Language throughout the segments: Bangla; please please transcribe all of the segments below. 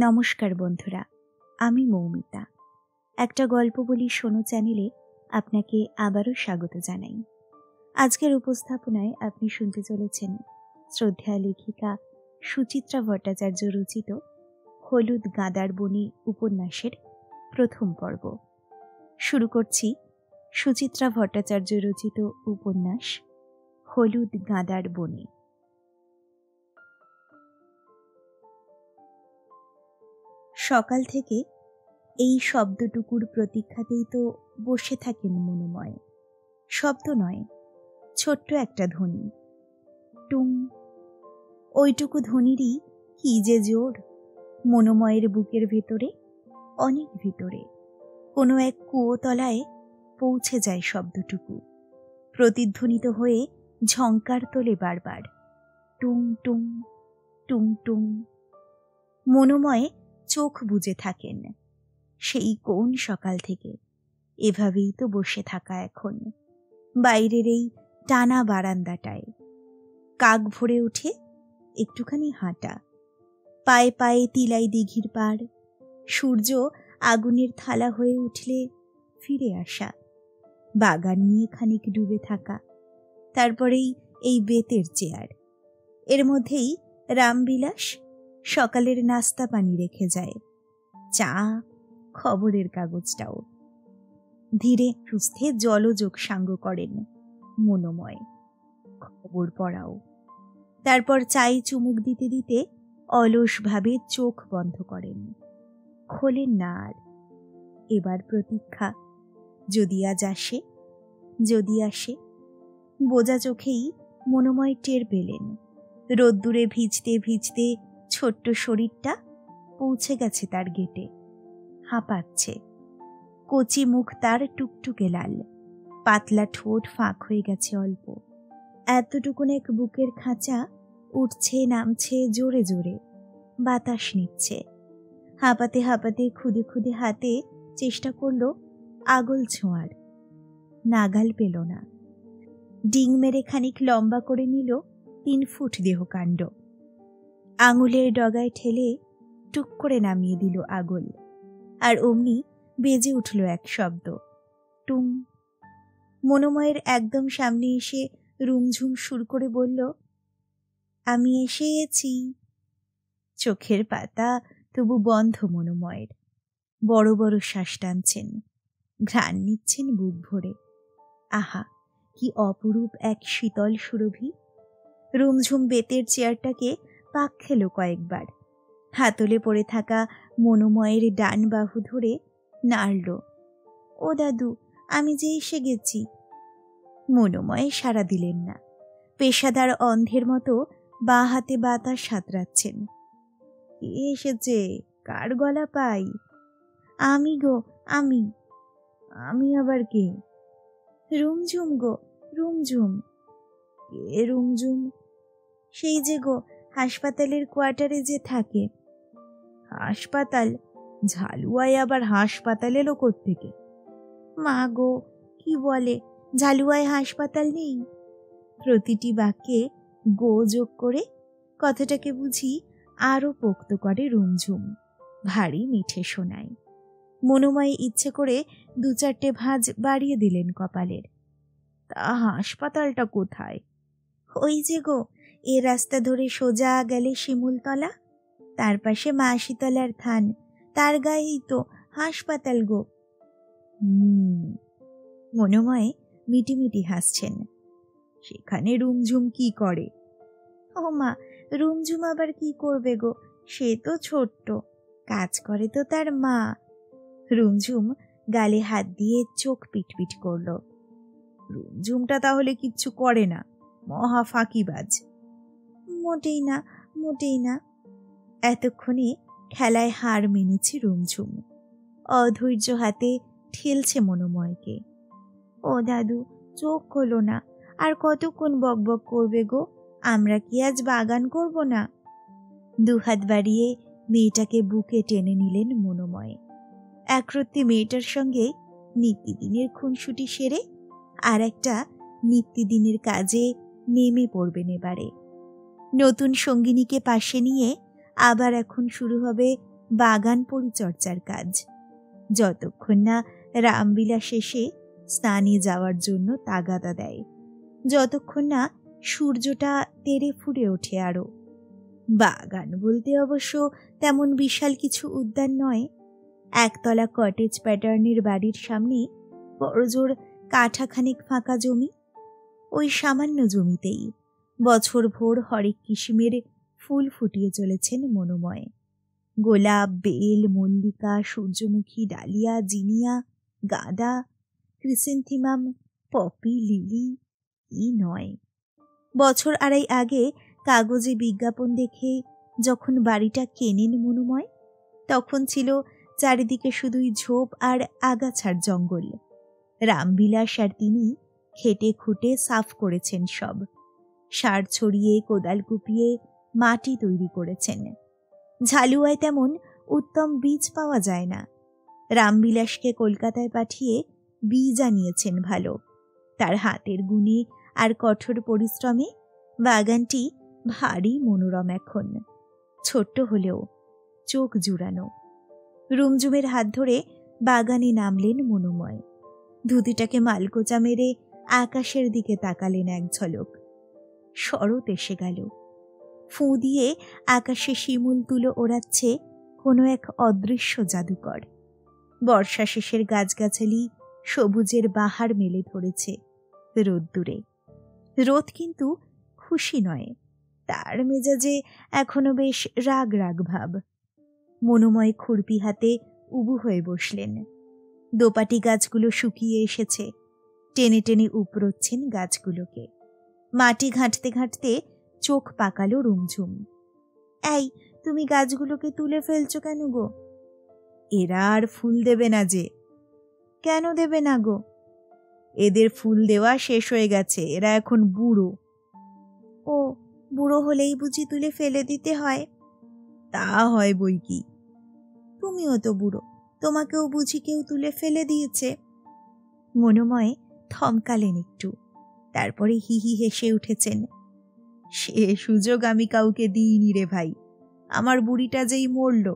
নমস্কার বন্ধুরা, আমি মৌমিতা। একটা গল্প বলি শোনো চ্যানেলে আপনাকে আবারও স্বাগত জানাই। আজকের উপস্থাপনায় আপনি শুনতে চলেছেন শ্রদ্ধেয়া লেখিকা সুচিত্রা ভট্টাচার্য রচিত হলুদ গাঁদার বনে উপন্যাসের প্রথম পর্ব। শুরু করছি সুচিত্রা ভট্টাচার্য রচিত উপন্যাস হলুদ গাঁদার বনে। সকাল থেকে এই শব্দটুকুর প্রতীক্ষাতেই তো বসে থাকেন মনোময়। শব্দ নয়, ছোট্ট একটা ধ্বনি, টুং। ওইটুকু ধ্বনিরই কি যে জোর। মনোময়ের বুকের ভেতরে, অনেক ভিতরে, কোনো এক কুয়োতলায় পৌঁছে যায় শব্দটুকু। প্রতিধ্বনিত হয়ে ঝংকার তোলে বারবার, টুং টুং টুং টুং। মনোময় চোখ বুজে থাকেন। সেই কোন সকাল থেকে এভাবেই তো বসে থাকা এখন বাইরের এই টানা বারান্দাটায়। কাক ভরে উঠে একটুখানি হাঁটা, পায়ে পায়ে তিলাই দিঘির পার। সূর্য আগুনের থালা হয়ে উঠলে ফিরে আসা, বাগান নিয়ে খানিক ডুবে থাকা, তারপরেই এই বেতের চেয়ার। এর মধ্যেই রামবিলাস সকালের নাস্তা পানি রেখে যায়, চা, খবরের কাগজটাও। ধীরে সুস্থে জলযোগ সাঙ্গ করেন মনোময়, খবর পড়াও। তারপর চাই চুমুক দিতে দিতে অলসভাবে চোখ বন্ধ করেন, খোলেন না আর। এবার প্রতীক্ষা, যদি আজ আসে, যদি আসে। বোঝা চোখেই মনোময় টের পেলেন রোদ্দুরে ভিজতে ভিজতে ছোট্ট শরীরটা পৌঁছে গেছে তার গেটে। হাঁপাচ্ছে, কচি মুখ তার টুকটুকে লাল, পাতলা ঠোঁট ফাঁক হয়ে গেছে অল্প। এতটুকুন এক বুকের খাঁচা উঠছে নামছে জোরে জোরে, বাতাস নিচ্ছে। হাঁপাতে হাঁপাতে খুদে খুদে হাতে চেষ্টা করল আগল ছোঁয়ার, নাগাল পেল না। ডিং মেরে খানিক লম্বা করে নিল 3 ফুট দেহকাণ্ড। আঙুলের ডগায় ঠেলে টুক করে নামিয়ে দিল আগল, আর অমনি বেজে উঠল এক শব্দ, টুং। মনোময়ের একদম সামনে এসে রুমঝুম সুর করে বলল, আমি এসেছি। চোখের পাতা তবু বন্ধ মনোময়ের। বড় বড় শ্বাস টানছেন, ঘ্রাণ নিচ্ছেন বুক ভরে। আহা, কি অপরূপ এক শীতল সুরভি। রুমঝুম বেতের চেয়ারটাকে পাক খেল কয়েকবার। হাতলে পড়ে থাকা মনোময়ের ডান বাহু ধরে নাড়ল, ও দাদু, আমি যে এসে গেছি। মনোময় সাড়া দিলেন না, পেশাদার অন্ধের মতো বাঁ হাতে বাতাস সাঁতরাচ্ছেন। কে এসেছে, কার গলা পাই? আমি গো, আমি। আমি আবার কে? রুমঝুম গো, রুমঝুম। কে রুমঝুম? সেই যে গো, হাসপাতালের কোয়ার্টারে যে থাকে। হাসপাতাল? ঝালুয়ায় আবার হাসপাতাল এলো কোত্থেকে? মা গো, কি বলে, ঝালুয়ায় হাসপাতাল নেই? প্রতিটি বাক্যে গো যোগ করে কথাটাকে বুঝি আরো পোক্ত করে রুমঝুম, ভারী মিঠে শোনায়। মনোময় ইচ্ছে করে 2-4টে ভাঁজ বাড়িয়ে দিলেন কপালের। তা হাসপাতালটা কোথায়? ওই যে গো, এ রাস্তা ধরে সোজা গেলে শিমুলতলা, তার পাশে মাসিতলার থান, তার গায়েই তো হাসপাতাল গো। মনোময় মিটিমিটি হাসছেন। সেখানে রুমঝুম কি করে? ও মা, রুমঝুম আবার কি করবে গো, সে তো ছোট্ট, কাজ করে তো তার মা। রুমঝুম গালে হাত দিয়ে চোখ পিটপিট করল। রুমঝুমটা তাহলে কিচ্ছু করে না, মহা ফাঁকিবাজ। মোটেই না, মোটেই না। এতক্ষণে খেলায় হার মেনেছে রুমঝুম। অধৈর্য হাতে ঠেলছে মনোময়কে। ও দাদু, চোখ খোলো না, আর কতক্ষণ বকবক করবে গো? আমরা কি আজ বাগান করব না? 2 হাত বাড়িয়ে মেয়েটাকে বুকে টেনে নিলেন মনোময়। একরত্তি মেয়েটার সঙ্গে নিত্যদিনের খুনসুটি সেরে আর একটা নিত্যদিনের কাজে নেমে পড়বেন এবারে। নতুন সঙ্গিনীকে পাশে নিয়ে আবার এখন শুরু হবে বাগান পরিচর্যার কাজ। যতক্ষণ না রামবিলাস এসে স্নানে যাওয়ার জন্য তাগাদা দেয়, যতক্ষণ না সূর্যটা তেড়ে ফুড়ে ওঠে। আরো বাগান বলতে অবশ্য তেমন বিশাল কিছু উদ্যান নয়। একতলা কটেজ প্যাটার্নের বাড়ির সামনে বড়জোর কাঠাখানেক ফাঁকা জমি। ওই সামান্য জমিতেই বছর ভোর হরেক কিসিমের ফুল ফুটিয়ে চলেছেন মনোময়। গোলাপ, বেল, মল্লিকা, সূর্যমুখী, ডালিয়া, জিনিয়া, গাঁদা, ক্রিসেন্থিমাম, পপি, লিলি, কি নয়। বছর আড়াই আগে কাগজে বিজ্ঞাপন দেখে যখন বাড়িটা কেনেন মনোময়, তখন ছিল চারিদিকে শুধুই ঝোপ আর আগাছার জঙ্গল। রামবিলাস আর তিনি খেটে খুঁটে সাফ করেছেন সব। সার ছড়িয়ে, কোদাল কুপিয়ে মাটি তৈরি করেছেন। ঝালুয়ায় তেমন উত্তম বীজ পাওয়া যায় না। রামবিলাসকে কলকাতায় পাঠিয়ে বীজ আনিয়েছেন ভালো। তার হাতের গুণে আর কঠোর পরিশ্রমে বাগানটি ভারী মনোরম এখন। ছোট্ট হলেও চোখ জুড়ানো। রুমঝুমের হাত ধরে বাগানে নামলেন মনোময়। ধুতিটাকে মালকোচা মেরে আকাশের দিকে তাকালেন এক ঝলক। শরৎ এসে গেল। ফুঁ দিয়ে আকাশে শিমুল তুলো ওড়াচ্ছে কোনো এক অদৃশ্য জাদুকর। বর্ষা শেষের গাছগাছালি সবুজের বাহার মেলে ধরেছে রোদ্দুরে। রোদ কিন্তু খুশি নয়, তার মেজাজে এখনো বেশ রাগ রাগ ভাব। মনোময় খুরপি হাতে উবু হয়ে বসলেন। দোপাটি গাছগুলো শুকিয়ে এসেছে। টেনে টেনে উপড়োচ্ছেন গাছগুলোকে। মাটি ঘাঁটতে ঘাঁটতে চোখ পাকালো রুমঝুম। এই, তুমি গাছগুলোকে তুলে ফেলছো কেন গো? এরা আর ফুল দেবে না যে। কেন দেবে না গো? এদের ফুল দেওয়া শেষ হয়ে গেছে, এরা এখন বুড়ো। ও, বুড়ো হলেই বুঝি তুলে ফেলে দিতে হয়? তা হয় বই কি। তুমিও তো বুড়ো, তোমাকেও বুঝি কেউ তুলে ফেলে দিয়েছে? মনোময় থমকালেন একটু, তারপরে হিহি হেসে উঠেছেন। সে সুযোগ আমি কাউকে দিইনি রে ভাই। আমার বুড়িটা যেই মরল,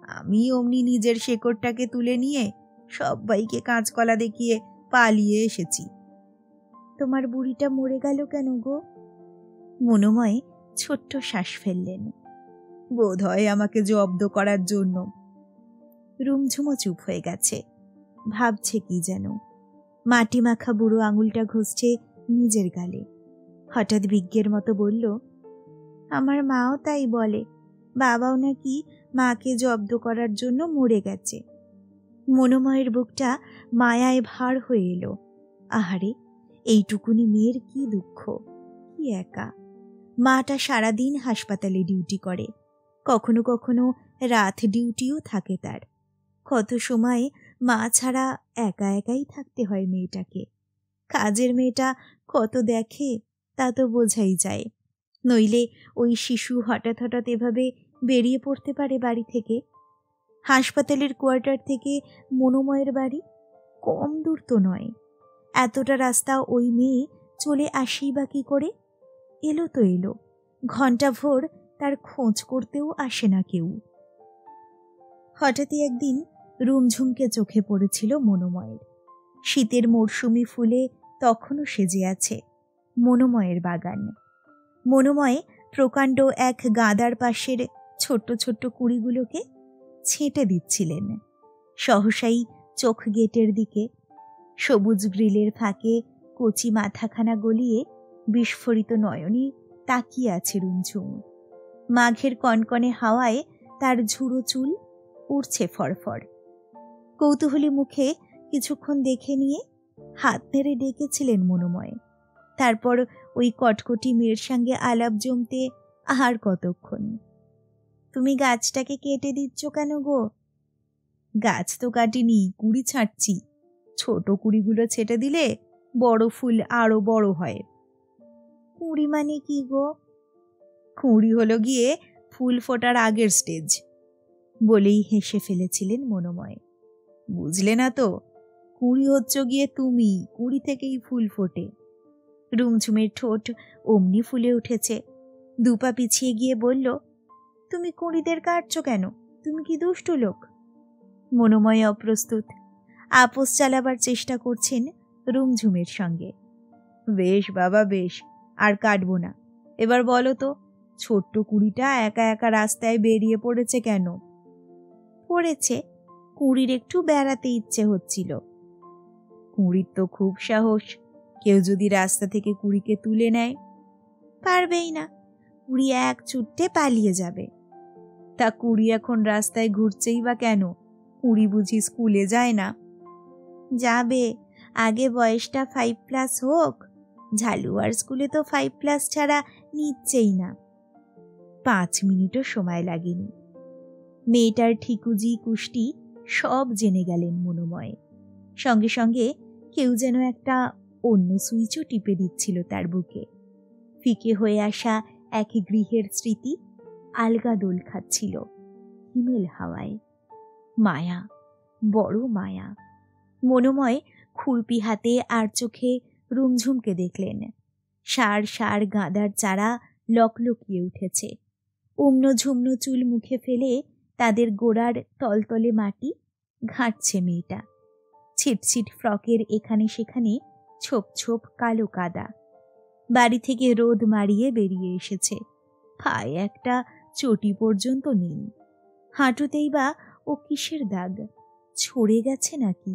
আমি অমনি নিজের শেকড়টাকে তুলে নিয়ে সবাইকে কাঁচকলা দেখিয়ে পালিয়ে এসেছি। তোমার বুড়িটা মরে গেল কেন গো? মনোময় ছোট্ট শ্বাস ফেললেন। বোধ হয় আমাকে জব্দ করার জন্য। রুমঝুমো চুপ হয়ে গেছে, ভাবছে কি যেন। মাটি মাখা বুড়ো আঙুলটা ঘষছে নিজের গালে। হঠাৎ বিজ্ঞের মতো বলল, আমার মাও তাই বলে, বাবাও নাকি মাকে জব্দ করার জন্য মরে গেছে। মনোময়ের বুকটা মায়ায় ভার হয়ে এলো। আহারে, এইটুকুনি মেয়ের কি দুঃখ, কি একা। মাটা সারাদিন হাসপাতালে ডিউটি করে, কখনো কখনো রাত ডিউটিও থাকে তার। কত সময় মা ছাড়া একা একাই থাকতে হয় মেয়েটাকে। কাজের মেয়েটা কত দেখে তা তো বোঝাই যায়। নইলে ওই শিশু হঠাৎ হঠাৎ এভাবে বেরিয়ে পড়তে পারে বাড়ি থেকে? হাসপাতালের কোয়ার্টার থেকে মনোময়ের বাড়ি কম দূর তো নয়। এতটা রাস্তা ওই মেয়ে চলে আসেই বা কি করে? এলো তো এলো, ঘণ্টা ভোর তার খোঁজ করতেও আসে না কেউ। হঠাৎই একদিন রুমঝুমকে চোখে পড়েছিল মনোময়ের। শীতের মরশুমি ফুলে তখনও সেজে আছে মনোময়ের বাগান। মনোময় প্রকাণ্ড এক গাঁদার পাশের ছোট্ট ছোট্ট কুড়িগুলোকে ছেঁটে দিচ্ছিলেন। সহসাই চোখ গেটের দিকে। সবুজ গ্রিলের ফাঁকে কচি মাথাখানা গলিয়ে বিস্ফোরিত নয়নে তাকিয়ে আছে রুমঝুম। মাঘের কনকনে হাওয়ায় তার ঝুড়ো চুল উড়ছে ফরফর। কৌতূহলী মুখে কিছুক্ষণ দেখে নিয়ে হাত নেড়ে ডেকেছিলেন মনোময়। তারপর ওই কটকটি মেয়ের সঙ্গে আলাপ জমতে আর কতক্ষণ। তুমি গাছটাকে কেটে দিচ্ছ কেন গো? গাছ তো কাটিনি, কুড়ি ছাঁটছি। ছোট কুড়িগুলো ছেটে দিলে বড় ফুল আরো বড় হয়। কুড়ি মানে কি গো? কুড়ি হলো গিয়ে ফুল ফোটার আগের স্টেজ। বলেই হেসে ফেলেছিলেন মনোময়। বুঝলে না তো, কুড়ি হচ্ছ গিয়ে তুমি, কুড়ি থেকেই ফুল ফোটে। রুমঝুমের ঠোঁট অমনি ফুলে উঠেছে। দুপা পিছিয়ে গিয়ে বলল, তুমি কুড়িদের কাটছো কেন? তুমি কি দুষ্ট লোক? মনোময় অপ্রস্তুত, আপোস চালাবার চেষ্টা করছেন রুমঝুমের সঙ্গে। বেশ বাবা বেশ, আর কাটবো না। এবার বলো তো, ছোট্ট কুড়িটা একা একা রাস্তায় বেরিয়ে পড়েছে কেন? পড়েছে, কুড়ির একটু বেড়াতে ইচ্ছে হচ্ছিল। কুড়ির তো খুব সাহস, কেউ যদি রাস্তা থেকে কুড়িকে তুলে নেয়? পারবেই না, কুড়ি এক ছুট্টে পালিয়ে যাবে। তা কুড়ি এখন রাস্তায় ঘুরছেই বা কেন? কুড়ি বুঝি স্কুলে যায় না? যাবে, আগে বয়সটা 5+ হোক। ঝালুয়ার স্কুলে তো 5+ ছাড়া নিচ্ছেই না। 5 মিনিটও সময় লাগেনি। মেয়েটার ঠিকুজি কুষ্টি সব জেনে গেলেন মনোময়। সঙ্গে সঙ্গে কেউ যেন একটা অন্য সুইচও টিপে দিচ্ছিল তার বুকে। ফিকে হয়ে আসা এক গৃহের স্মৃতি আলগা দোল খাচ্ছিল হিমেল হাওয়ায়। মায়া, বড় মায়া। মনোময় খুরপি হাতে আর চোখে রুমঝুমকে দেখলেন। সার সার গাঁদার চারা লকলকিয়ে উঠেছে। উম্ন ঝুমনো চুল মুখে ফেলে তাদের গোড়ার তলতলে মাটি ঘাঁটছে মেয়েটা। ছিটছিট ফ্রকের এখানে সেখানে ছোপ ছোপ কালো কাদা। বাড়ি থেকে রোদ মারিয়ে বেরিয়ে এসেছে, পায়ে একটা চটি পর্যন্ত নেই। হাঁটুতেই বা ও কিসের দাগ? ছড়ে গেছে নাকি?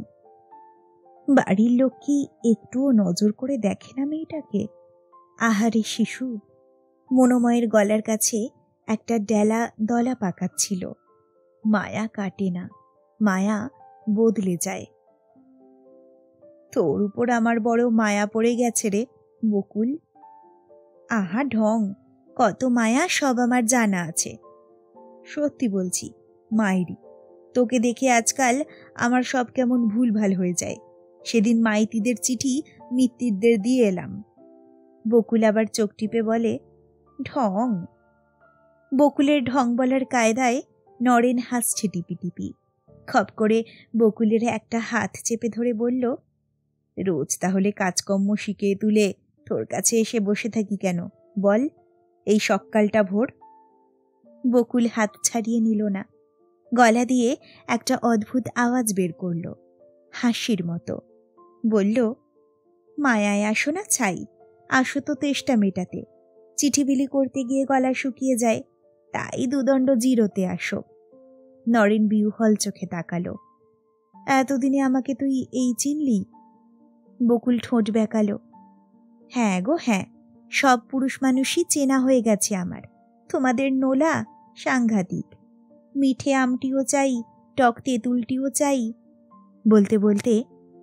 বাড়ির লোক কি একটুও নজর করে দেখে না মেয়েটাকে? আহারে শিশু! মনোময়ের গলার কাছে একটা ডেলা দলা পাকাচ্ছিল। মায়া কাটে না, মায়া বদলে যায়। তোর উপর আমার বড় মায়া পড়ে গেছে রে বকুল। আহা ঢং, কত মায়া সব আমার জানা আছে। সত্যি বলছি, মায়েরই। তোকে দেখে আজকাল আমার সব কেমন ভুলভাল হয়ে যায়। সেদিন মাইতিদের চিঠি মিত্তিরদের দিয়ে এলাম। বকুল আবার চোখ টিপে বলে, ঢং। বকুলের ঢং বলার কায়দায় নরেন হাসছে টিপি টিপি। খপ করে বকুলের একটা হাত চেপে ধরে বলল, রোজ তাহলে কাজকর্ম শিখে তুলে তোর কাছে এসে বসে থাকি কেন বল, এই সকালটা ভোর? বকুল হাত ছাড়িয়ে নিল না। গলা দিয়ে একটা অদ্ভুত আওয়াজ বের করল, হাসির মতো। বলল, মায়ায় আসো না ছাই, আসো তো তেষ্টা মেটাতে। চিঠি বিলি করতে গিয়ে গলা শুকিয়ে যায়, তাই দুদণ্ড জিরোতে আসো। নরেন বিউহল চোখে তাকালো। এতদিনে আমাকে তুই এই চিনলি? বকুল ঠোঁট বেঁকালো। হ্যাঁ গো হ্যাঁ, সব পুরুষ মানুষই চেনা হয়ে গেছে আমার। তোমাদের নোলা সাংঘাতিক। মিঠে আমটিও চাই, টক তেঁতুলটিও চাই। বলতে বলতে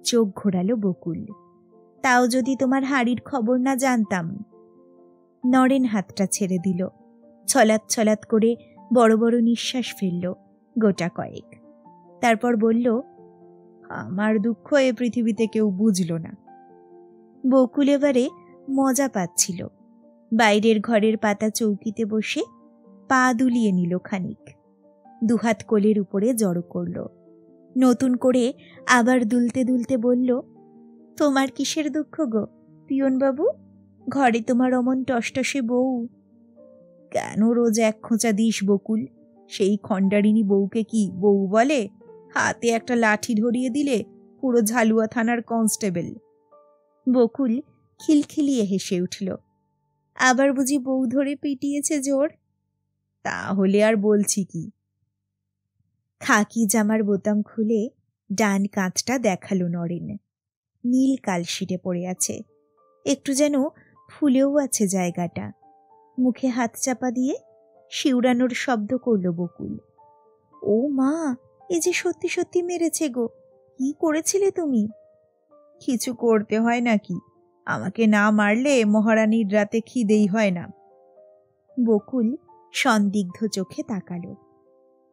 চোখ ঘোরালো বকুল। তাও যদি তোমার হাড়ির খবর না জানতাম। নরেন হাতটা ছেড়ে দিল। ছলাৎ ছলাৎ করে বড় বড় নিঃশ্বাস ফেলল গোটা কয়েক। তারপর বলল, আমার দুঃখ এ পৃথিবীতে কেউ বুঝল না। বকুল এবারে মজা পাচ্ছিল। বাইরের ঘরের পাতা চৌকিতে বসে পা দুলিয়ে নিল খানিক। দুহাত কোলের উপরে জড়ো করল। নতুন করে আবার দুলতে দুলতে বলল, তোমার কিসের দুঃখ গো পিয়নবাবু? ঘরে তোমার অমন টসটসে বউ। কেন রোজ এক খোঁচা দিস বকুল? সেই খণ্ডারিনী বউকে কি বউ বলে? হাতে একটা লাঠি ধরিয়ে দিলে পুরো ঝালুয়া থানার কনস্টেবল। বকুল খিলখিলিয়ে হেসে উঠল। আবার বুঝি বউ ধরে পিটিয়েছে জোর? তাহলে আর বলছি কি। খাকি জামার বোতাম খুলে ডান কাঁধটা দেখালো নরেন। নীল কালশিটে পড়ে আছে, একটু যেন ফুলেও আছে জায়গাটা। মুখে হাত চাপা দিয়ে শিউরানোর শব্দ করল বকুল। ও মা, এ যে সত্যি সত্যি মেরেছে গো! কি করেছিলে তুমি? কিছু করতে হয় নাকি? আমাকে না মারলে মহারানীর রাতে খিদেই হয় না। বকুল সন্দিগ্ধ চোখে তাকালো।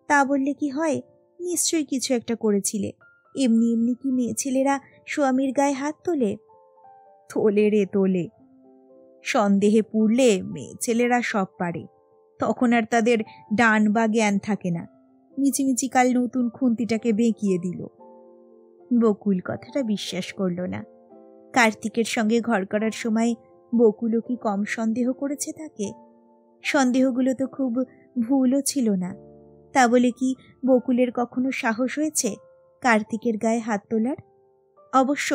তা বললে কি হয়? নিশ্চয়ই কিছু একটা করেছিলে। এমনি এমনি কি মেয়ে ছেলেরা স্বামীর গায়ে হাত তোলে? তোলে রে তোলে। সন্দেহে পুড়লে মেয়ে ছেলেরা সব পারে। তখন আর তাদের ডান বা জ্ঞান থাকে না। মিচিমিচি কাল নতুন খুন্তিটাকে বেঁকিয়ে দিল। বকুল কথাটা বিশ্বাস করল না। কার্তিকের সঙ্গে ঘর করার সময় বকুলও কি কম সন্দেহ করেছে তাকে? সন্দেহগুলো তো খুব ভুলও ছিল না। তা বলে কি বকুলের কখনো সাহস হয়েছে কার্তিকের গায়ে হাত তোলার? অবশ্য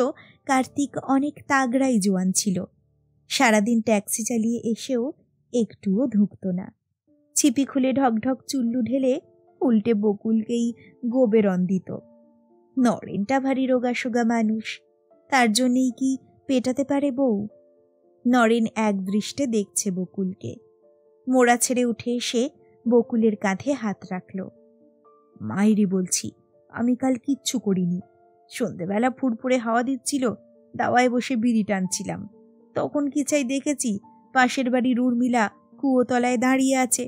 কার্তিক অনেক তাগড়াই জোয়ান ছিল। সারাদিন ট্যাক্সি চালিয়ে এসেও একটুও ধুঁকত না। ছিপি খুলে ঢকঢক চুল্লু ঢেলে উল্টে বকুলকেই গোবেরন দিত। নরেনটা ভারী রোগাসোগা মানুষ, তার জন্যেই কি পেটাতে পারে বউ? নরেন এক দৃষ্টে দেখছে বকুলকে। মোড়া ছেড়ে উঠে এসে বকুলের কাঁধে হাত রাখল। মাইরি বলছি, আমি কাল কিচ্ছু করিনি। সন্ধেবেলা ফুরফুরে হাওয়া দিচ্ছিল, দাওয়ায় বসে বিড়ি টানছিলাম। তখন কি চাই দেখেছি পাশের বাড়ির উর্মিলা কুয়োতলায় দাঁড়িয়ে আছে।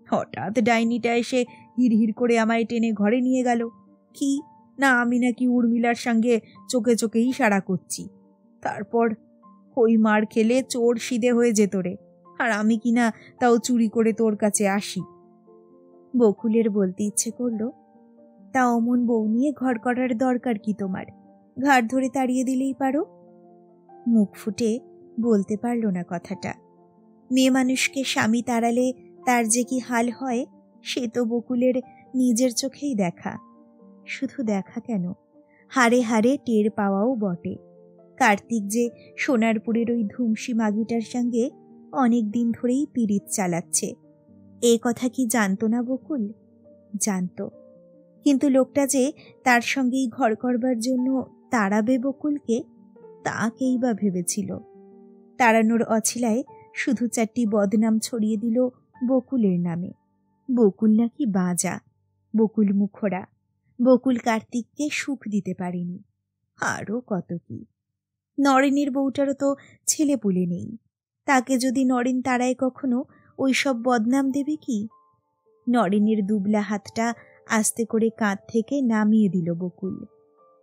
হঠাৎ ডাইনিটা এসে হিড়হিড় করে আমায় টেনে ঘরে নিয়ে গেল। কি না আমি নাকি উর্মিলার সঙ্গে চোখে চোখে ইশারা করছি। তারপর ওই মার খেলে চোর সিধে হয়ে যেত রে, আর আমি কিনা তাও চুরি করে তোর কাছে আসি। বকুলের বলতে ইচ্ছে করল, তা অমন বউ নিয়ে ঘর করার দরকার কি তোমার? ঘাড় ধরে তাড়িয়ে দিলেই পারো। মুখ ফুটে বলতে পারল না কথাটা। মেয়ে মানুষকে স্বামী তাড়ালে তার যে কি হাল হয় সে তো বকুলের নিজের চোখেই দেখা। শুধু দেখা কেন, হাড়ে হাড়ে টের পাওয়াও বটে। কার্তিক যে সোনারপুরের ওই ধুমসি মাগিটার সঙ্গে অনেক দিন ধরেই পীড়িত চালাচ্ছে, এ কথা কি জানতো না বকুল? জানতো, কিন্তু লোকটা যে তার সঙ্গেই ঘর করবার জন্য তাড়াবে বকুলকে, তাকেই বা ভেবেছিল। তাড়ানোর অছিলায় শুধু চারটি বদনাম ছড়িয়ে দিল বকুলের নামে। বকুল নাকি বাজা, বকুল মুখরা, বকুল কার্তিককে সুখ দিতে পারেনি, আরও কত কি। নরেনের বউটারও তো ছেলে পুলে নেই, তাকে যদি নরেন তাড়ায় কখনো ওই সব বদনাম দেবে কি? নরেনের দুবলা হাতটা আস্তে করে কাঁধ থেকে নামিয়ে দিল বকুল।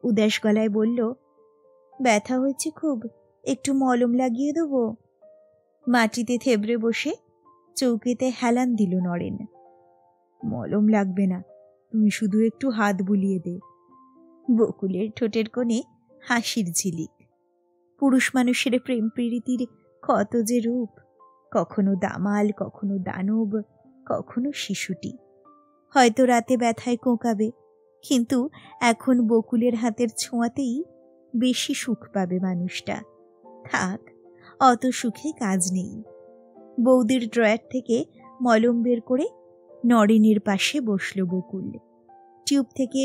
উদাস গলায় বলল, ব্যথা হয়েছে খুব, একটু মলম লাগিয়ে দেবো? মাটিতে থেবড়ে বসে চৌকিতে হেলান দিল নরেন। মলম লাগবে না, তুই শুধু একটু হাত বুলিয়ে দে। বকুলের ঠোঁটের কোণে হাসির ঝিলিক। পুরুষ মানুষের প্রেম প্রীতির কত যে রূপ, কখনো দামাল, কখনো দানব, কখনো শিশুটি। হয়তো রাতে ব্যথায় কোঁকাবে, কিন্তু এখন বকুলের হাতের ছোঁয়াতেই বেশি সুখ পাবে মানুষটা। থাক, অত সুখে কাজ নেই। বৌদির ড্রয়ার থেকে মলম বের করে নরেনের পাশে বসল বকুল। টিউব থেকে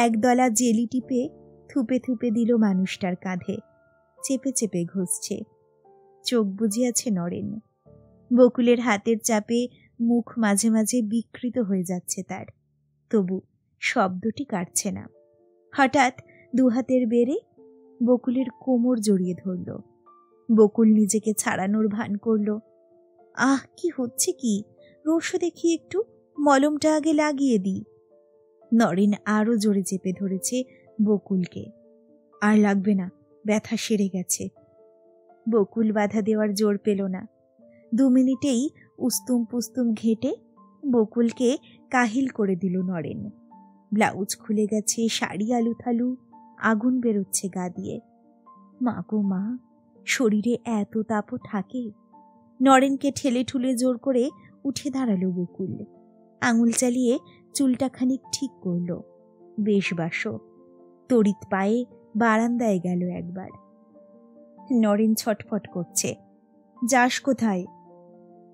একদলা জেলি টিপে থুপে থুপে দিল মানুষটার কাঁধে। চেপে চেপে ঘষছে। চোখ বুজিয়াছে নরেন। বকুলের হাতের চাপে মুখ মাঝে মাঝে বিকৃত হয়ে যাচ্ছে তার, তবু শব্দটি কাটছে না। হঠাৎ দুহাতের বেড়ে বকুলের কোমর জড়িয়ে ধরল। বকুল নিজেকে ছাড়ানোর ভান করল। আহ, কি হচ্ছে কি? রোষও দেখি একটু, মলমটা আগে লাগিয়ে দিই। নরেন আরো জোরে চেপে ধরেছে বকুলকে। আর লাগবে না, ব্যথা সেরে গেছে। বকুল বাধা দেওয়ার জোর পেল না। 2 মিনিটেই উস্তুম পুস্তুম ঘেঁটে বকুলকে কাহিল করে দিল নরেন। ব্লাউজ খুলে গেছে, শাড়ি আলুথালু, আগুন বেরোচ্ছে গা দিয়ে। মা গো মা, শরীরে এত তাপও থাকে? নরেনকে ঠেলে ঠুলে জোর করে উঠে দাঁড়ালো বকুল। আঙুল চালিয়ে চুলটা খানিক ঠিক করল। বেশ বাসো। তড়িৎ পায়ে বারান্দায় গেল একবার। নরেন ছটফট করছে। যাস কোথায়?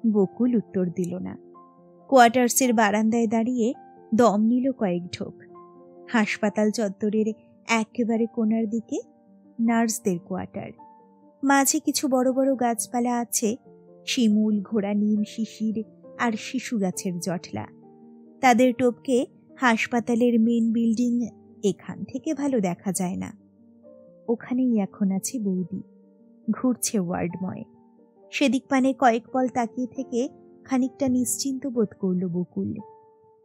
বকুল উত্তর দিল না। কোয়ার্টার্সের বারান্দায় দাঁড়িয়ে দম নিল কয়েক ঢোক। হাসপাতাল চত্বরের একেবারে কোণার দিকে নার্সদের কোয়ার্টার। মাঝে কিছু বড় বড় গাছপালা আছে, শিমুল, ঘোড়া নিম, শিশির আর শিশু গাছের জটলা। তাদের টোপকে হাসপাতালের মেন বিল্ডিং এখান থেকে ভালো দেখা যায় না। ওখানেই এখন আছে বৌদি, ঘুরছে ওয়ার্ডময়। সেদিক পানে কয়েক পল তাকিয়ে থেকে খানিকটা নিশ্চিন্ত বোধ করল বকুল।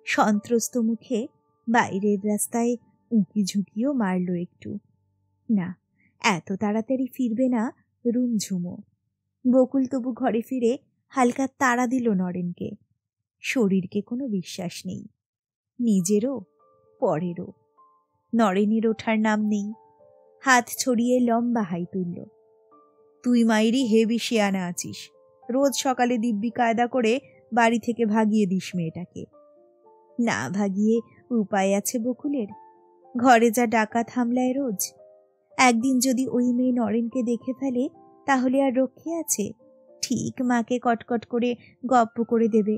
সন্ত্রস্ত মুখে বাইরের রাস্তায় উঁকি ঝুঁকিও মারল একটু। না, এত তাড়াতাড়ি ফিরবে না রুমঝুমো। বকুল তবু ঘরে ফিরে হালকা তাড়া দিল নরেনকে। শরীরকে কোনো বিশ্বাস নেই, নিজেরও পরেরও। নরেনের ওঠার নাম নেই। হাত ছড়িয়ে লম্বা হাই তুলল। তুই মাইরি হেবি শিয়ানা আছিস, রোজ সকালে দিব্যি কায়দা করে বাড়ি থেকে ভাগিয়ে দিস মেয়েটাকে। না ভাগিয়ে উপায় আছে বকুলের? ঘরে যা ডাকাত হামলায় রোজ, একদিন যদি ওই মেয়ে নরেনকে দেখে ফেলে তাহলে আর রক্ষে আছে? ঠিক মাকে কটকট করে গপ্প করে দেবে।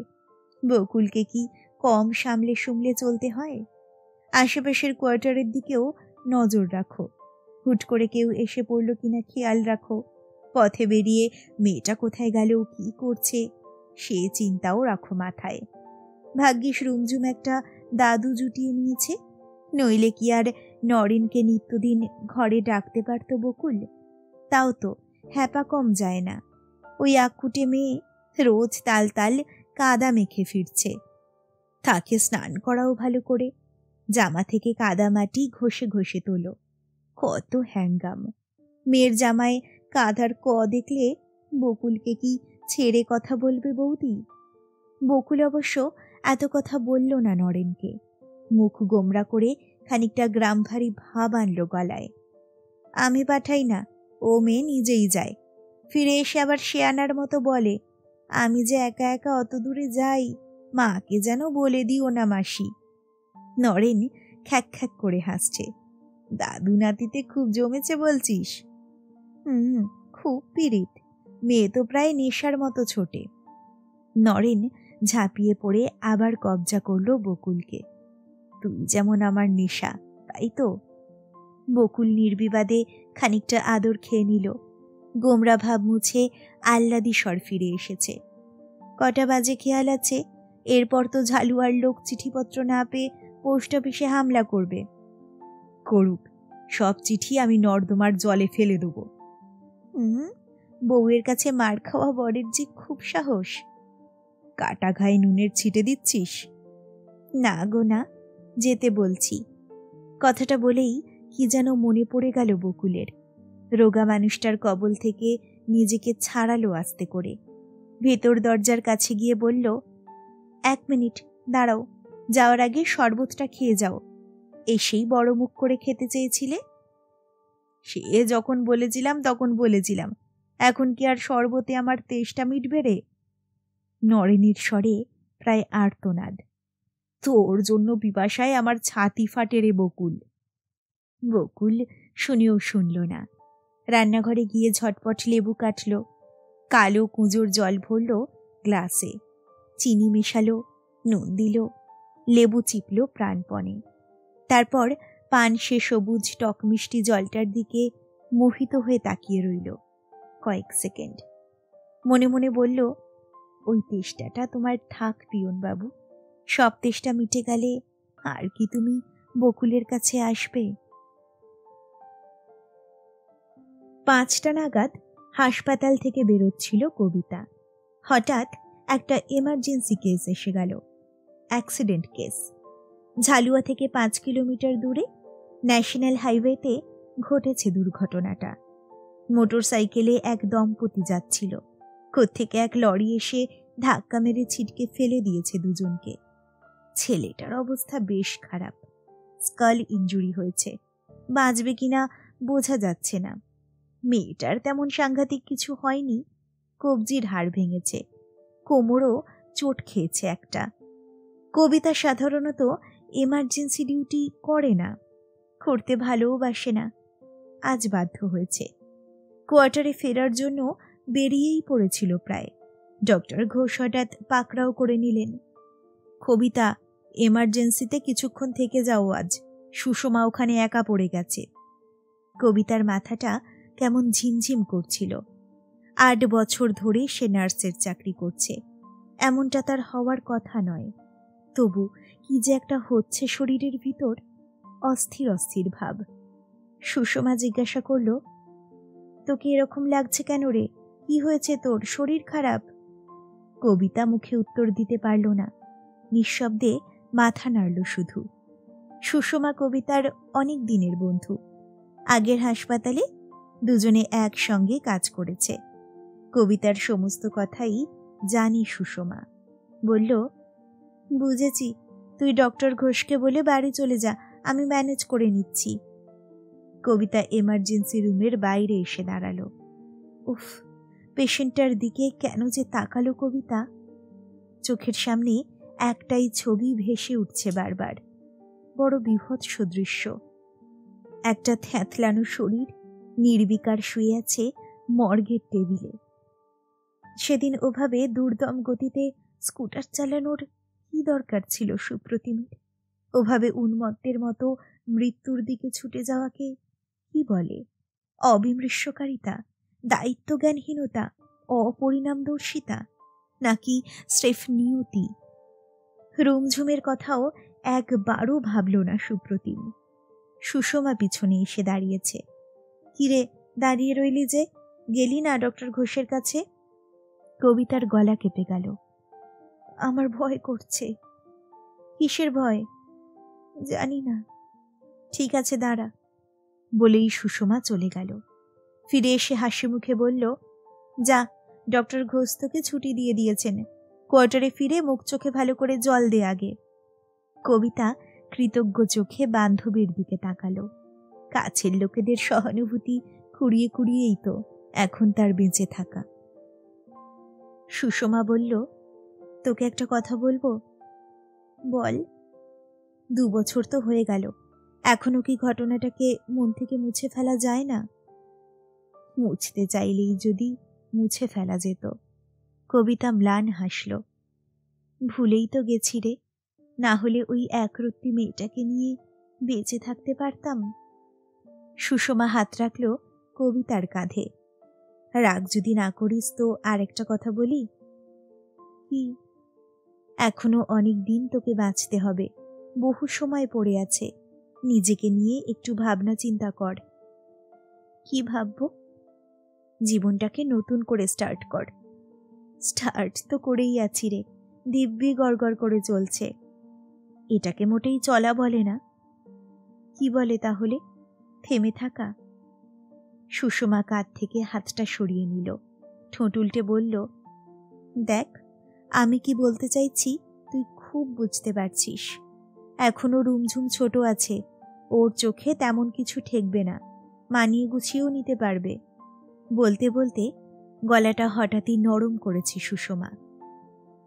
বকুলকে কি কম সামলে সুমলে চলতে হয়? আশেপাশের কোয়ার্টারের দিকেও নজর রাখো, হুট করে কেউ এসে পড়ল কিনা খেয়াল রাখো। পথে বেরিয়ে মেয়েটা কোথায় গেল, কি করছে, সে চিন্তাও রাখো মাথায়। ভাগ্যিস রুমঝুম একটা দাদু জুটিয়ে নিয়েছে, নইলে কি আর নরেনকে নিত্যদিন ঘরে ডাকতে পারত বকুল? তাও তো হ্যাপা কম যায় না। ওই আকুটে মেয়ে রোজ তাল তাল কাদা মেখে ফিরছে, তাকে স্নান করাও ভালো করে, জামা থেকে কাদা মাটি ঘষে ঘষে তোলো। কত হ্যাঙ্গাম! মেয়ের জামায় কাদার দেখলে বকুলকে কি ছেড়ে কথা বলবে বৌদি? বকুল অবশ্য এত কথা বলল না নরেনকে, মুখ গোমরা করে খানিকটা গ্রামভারী ভাব আনলো গলায়। আমি পাঠাই না, ও মেয়ে নিজেই যায়, ফিরে এসে আবার শেয়ানার মতো বলে, আমি যে একা একা অত দূরে যাই, মাকে যেন বলে দিও না মাসি। নরেন খ্যাক খ্যাক করে হাসছে। দাদু নাতিতে খুব জমেছে বলছিস? খুব পীড়িত, মেয়ে তো প্রায় নেশার মতো ছোটে। নরেন ঝাঁপিয়ে পড়ে আবার কবজা করলো বকুলকে। তুই যেমন আমার নেশা, তাই তো? বকুল নির্বিবাদে খানিকটা আদর খেয়ে নিল, গোমরা ভাব মুছে আহ্লাদি স্বর ফিরে এসেছে। কটা বাজে খেয়াল আছে? এরপর তো ঝালুয়ার লোক চিঠিপত্র না পেয়ে পোস্ট অফিসে হামলা করবে। করুক, সব চিঠি আমি নর্দমার জলে ফেলে দেবো। বউয়ের কাছে মার খাওয়া বরের যে খুব সাহস। কাটা ঘায়ে নুনের ছিটে দিচ্ছিস? না গো না, যেতে বলছি। কথাটা বলেই কি যেন মনে পড়ে গেল বকুলের। রোগা মানুষটার কবল থেকে নিজেকে ছাড়ালো আস্তে করে। ভেতর দরজার কাছে গিয়ে বলল, 1 মিনিট দাঁড়াও, যাওয়ার আগে শরবতটা খেয়ে যাও। এসেই বড় মুখ করে খেতে চেয়েছিলে। সে যখন বলেছিলাম তখন বলেছিলাম, এখন কি আর শরবতে আমার তেষ্টা মিটবে রে? নরেনের স্বরে প্রায় আর্তনাদ। তোর জন্য পিপাসায় আমার ছাতি ফাটে রে বকুল। বকুল শুনেও শুনল না। রান্নাঘরে গিয়ে ঝটপট লেবু কাটল, কালো কুঁজোর জল ভরল গ্লাসে, চিনি মেশালো, নুন দিল, লেবু চিপল প্রাণপণে। তারপর পানসে সবুজ টক মিষ্টি জলটার দিকে মোহিত হয়ে তাকিয়ে রইল কয়েক সেকেন্ড। মনে মনে বলল, ওই তেষ্টাটা তোমার থাক পিয়ন বাবু, সব তেষ্টা মিটে গেলে আর কি তুমি বকুলের কাছে আসবে? 5টা নাগাদ হাসপাতাল থেকে বেরোচ্ছিল কবিতা। হঠাৎ একটা এমার্জেন্সি কেস এসে গেল, অ্যাক্সিডেন্ট কেস। ঝালুয়া থেকে 5 কিলোমিটার দূরে ন্যাশনাল হাইওয়েতে ঘটেছে দুর্ঘটনাটা। মোটর সাইকেলে এক দম্পতি যাচ্ছিল, কোত্থেকে এক লরি এসে ধাক্কা মেরে ছিটকে ফেলে দিয়েছে দুজনকে। ছেলেটার অবস্থা বেশ খারাপ, স্কাল ইনজুরি হয়েছে, বাঁচবে কিনা বোঝা যাচ্ছে না। মেয়েটার তেমন সাংঘাতিক কিছু হয়নি, কবজির হাড় ভেঙেছে, কোমরও চোট খেয়েছে একটা। কবিতা সাধারণত এমার্জেন্সি ডিউটি করে না, করতে ভালোবাসে না, আজ বাধ্য হয়েছে। কোয়ার্টারে ফেরার জন্য বেরিয়েই পড়েছিল প্রায়। ডক্টর ঘোষ হঠাৎ পাকড়াও করে নিলেন, কবিতা, এমার্জেন্সিতে কিছুক্ষণ থেকে যাও আজ, সুষমা ওখানে একা পড়ে গেছে। কবিতার মাথাটা কেমন ঝিমঝিম করছিল। 8 বছর ধরে সে নার্সের চাকরি করছে, এমনটা তার হওয়ার কথা নয়। তবু কি যে একটা হচ্ছে শরীরের ভিতর, অস্থির অস্থির ভাব। সুষমা জিজ্ঞাসা করল, তোকে এরকম লাগছে কেন রে? কি হয়েছে তোর? শরীর খারাপ? কবিতা মুখে উত্তর দিতে পারল না, নিঃশব্দে মাথা নাড়ল শুধু। সুষমা কবিতার অনেক দিনের বন্ধু, আগের হাসপাতালে দুজনে একসঙ্গে কাজ করেছে। কবিতার সমস্ত কথাই জানি সুষমা। বলল, বুঝেছি, তুই ডক্টর ঘোষকে বলে বাড়ি চলে যা, আমি ম্যানেজ করে নিচ্ছি। কবিতা এমার্জেন্সি রুমের বাইরে এসে দাঁড়ালো। উফ, পেশেন্টটার দিকে কেন যে তাকালো কবিতা। চোখের সামনে একটাই ছবি ভেসে উঠছে বারবার, বড় বীভৎস দৃশ্য। একটা থ্যাতলানো শরীর নির্বিকার শুয়ে আছে মর্গের টেবিলে। সেদিন ওভাবে দুর্দম গতিতে স্কুটার চালানোর কি দরকার ছিল সুপ্রতিমের? ওভাবে উন্মত্তের মতো মৃত্যুর দিকে ছুটে যাওয়াকে কি বলে? অবিমৃষ্যকারিতা, দায়িত্বজ্ঞানহীনতা, অপরিণামদর্শিতা, নাকি স্রেফ নিয়তি? রুমঝুমের কথাও একবারও ভাবল না সুপ্রতিম। সুষমা পিছনে এসে দাঁড়িয়েছে। কিরে, দাঁড়িয়ে রইলি যে, গেলি না ডক্টর ঘোষের কাছে? কবিতার গলা কেঁপে গেল। আমার ভয় করছে। কিসের ভয়? জানি না। ঠিক আছে, দাঁড়া, বলেই সুষমা চলে গেল। ফিরে এসে হাসি মুখে বলল, যা, ডক্টর ঘোষ তোকে ছুটি দিয়ে দিয়েছেন। কোয়ার্টারে ফিরে মুখ চোখে ভালো করে জল দে আগে। কবিতা কৃতজ্ঞ চোখে বান্ধবীর দিকে তাকালো। কাছের লোকেদের সহানুভূতি কুড়িয়ে কুড়িয়েই তো এখন তার বেঁচে থাকা। সুষমা বলল, তোকে একটা কথা বলবো। বল। 2 বছর তো হয়ে গেল, এখনো কি ঘটনাটাকে মন থেকে মুছে ফেলা যায় না? মুছতে চাইলেই যদি মুছে ফেলা যেত। কবিতা ম্লান হাসল। ভুলেই তো গেছি রে, না হলে ওই একরত্তি মেয়েটাকে নিয়ে বেঁচে থাকতে পারতাম। সুষমা হাত রাখল কবিতার কাঁধে। রাগ যদি না করিস তো আর একটা কথা বলি। কি? এখনো অনেক দিন তোকে বাঁচতে হবে, বহু সময় পড়ে আছে। নিজেকে নিয়ে একটু ভাবনা চিন্তা কর। কি ভাববো? জীবনটাকে নতুন করে স্টার্ট কর। স্টার্ট তো করেই আছি রে, দিব্যি গড়গড় করে চলছে। এটাকে মোটেই চলা বলে না। কি বলে তাহলে? থেমে থাকা। সুষমা কাঁধ থেকে হাতটা সরিয়ে নিল, ঠোঁট উল্টে বলল, দেখ, আমি কি বলতে চাইছি তুই খুব বুঝতে পারছিস। এখনো রুমঝুম ছোট আছে, ওর চোখে তেমন কিছু ঠেকবে না, মানিয়ে গুছিয়েও নিতে পারবে। বলতে বলতে গলাটা হঠাৎই নরম করেছে সুষমা।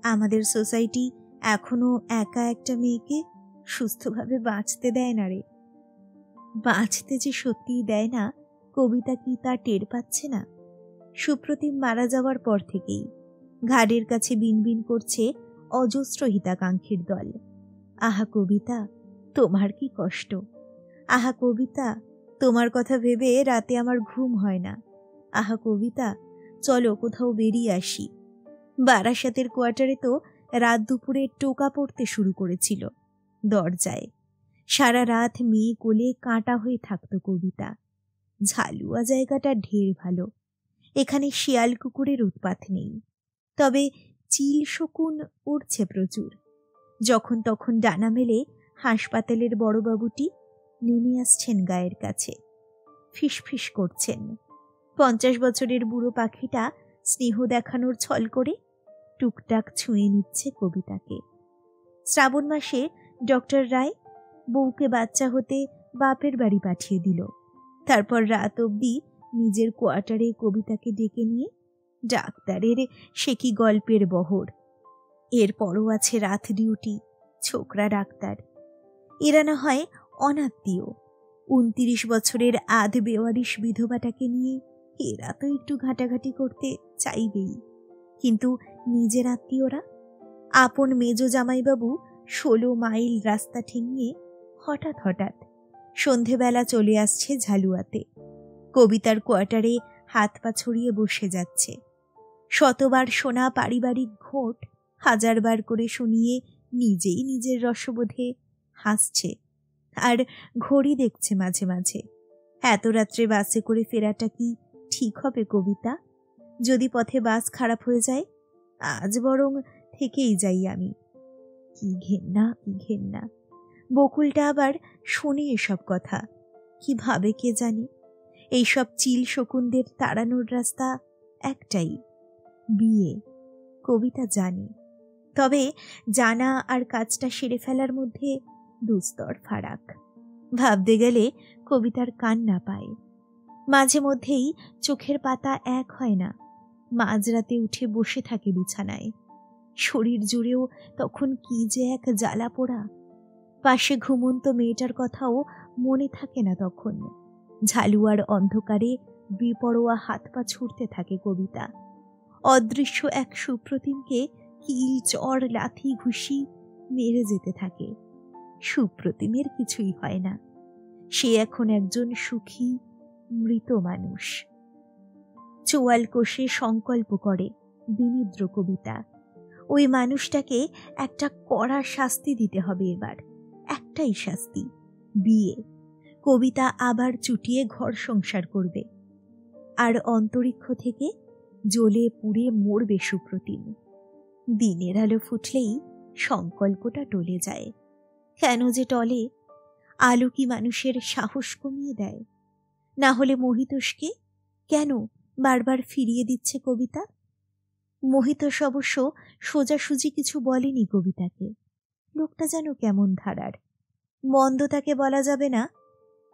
আমাদের সোসাইটি এখনো একা একটা মেয়েকে সুস্থভাবে বাঁচতে দেয় না রে। বাঁচতে যে সত্যিই দেয় না, কবিতা কি তা টের পাচ্ছে না? সুপ্রতিম মারা যাওয়ার পর থেকেই ঘাড়ের কাছে বিনবিন করছে অজস্র হিতাকাঙ্ক্ষীর দল। আহা কবিতা, তোমার কি কষ্ট! আহা কবিতা, তোমার কথা ভেবে রাতে আমার ঘুম হয় না। আহা কবিতা, চলো কোথাও বেরিয়ে আসি। বারাসাতের কোয়ার্টারে তো রাত দুপুরে টোকা পড়তে শুরু করেছিল দরজায়। সারা রাত মেয়ে কোলে কাঁটা হয়ে থাকতো কবিতা। ঝালুয়া জায়গাটা ঢের ভালো, এখানে শিয়াল কুকুরের উৎপাত নেই, তবে চিল শকুন উড়ছে প্রচুর। যখন তখন ডানা মেলে হাসপাতালের বড়বাবুটি নেমে আসছেন গায়ের কাছে, ফিসফিস করছেন। 50 বছরের বুড়ো পাখিটা স্নেহ দেখানোর ছল করে টুকটাক ছুঁয়ে নিচ্ছে কবিতাকে। শ্রাবণ মাসে ডক্টর রায় বউকে বাচ্চা হতে বাপের বাড়ি পাঠিয়ে দিল। তারপর রাত অবধি নিজের কোয়ার্টারে কবিতাকে ডেকে নিয়ে ডাক্তারের সে কি গল্পের বহর। এরপরও আছে রাত ডিউটি, ছোকরা ডাক্তার। এরা না হয় অনাত্মীয়, 29 বছরের আধ বেওয়ারিশ বিধবাটাকে নিয়ে এরা তো একটু ঘাটাঘাটি করতে চাইবেই, কিন্তু নিজের আত্মীয়রা? আপন মেজ জামাইবাবু 16 মাইল রাস্তা ঠেঙিয়ে হঠাৎ হঠাৎ সন্ধেবেলা চলে আসছে ঝালুয়াতে। কবিতার কোয়ার্টারে হাত পা ছড়িয়ে বসে যাচ্ছে। শতবার শোনা পারিবারিক ঘোট হাজারবার করে শুনিয়ে নিজেই নিজের রসবোধে হাসছে, আর ঘড়ি দেখছে মাঝে মাঝে। এত রাত্রে বাসে করে ফেরাটা কি ঠিক হবে কবিতা? যদি পথে বাস খারাপ হয়ে যায়, আজ বরং থেকেই যাই আমি। কি ঘেন্না, কি ঘেন্না! বকুলটা আবার শোনে এসব কথা, কি ভাবে কে জানে। এইসব চিল শকুনদের তাড়ানোর রাস্তা একটাই, বিয়ে। কবিতা জানে, তবে জানা আর কাজটা সেরে ফেলার মধ্যে দুস্তর ফারাক। ভাবতে গেলে কবিতার কান্না পায়। মাঝে মধ্যেই চোখের পাতা এক হয় না, মাঝরাতে উঠে বসে থাকে বিছানায়। শরীর জুড়েও তখন কি যে এক জ্বালা পোড়া। পাশে ঘুমন্ত মেয়েটার কথাও মনে থাকে না তখন। ঝালুয়ার অন্ধকারে বেপরোয়া হাত পা ছুটতে থাকে কবিতা। অদৃশ্য এক সুপ্রতিমকে কিল চড় লাথি ঘুষি মেরে যেতে থাকে। সুপ্রতিমের কিছুই হয় না, সে এখন একজন সুখী মৃত মানুষ। চোয়াল কষে সংকল্প করে বিনিদ্র কবিতা, ওই মানুষটাকে একটা কড়া শাস্তি দিতে হবে এবার। একটাই শাস্তি, বিয়ে। কবিতা আবার চুটিয়ে ঘর সংসার করবে, আর অন্তরিক্ষ থেকে জ্বলে পুড়ে মরবে সুপ্রতিম। দিনের আলো ফুটলেই সংকল্পটা টলে যায়। কেন যে টলে? আলো কি মানুষের সাহস কমিয়ে দেয়? না হলে মহিতোষকে কেন বারবার ফিরিয়ে দিচ্ছে কবিতা? মহিতোষ অবশ্য সোজাসুজি কিছু বলেনি কবিতাকে। লোকটা যেন কেমন ধারার, মন্দ তাকে বলা যাবে না,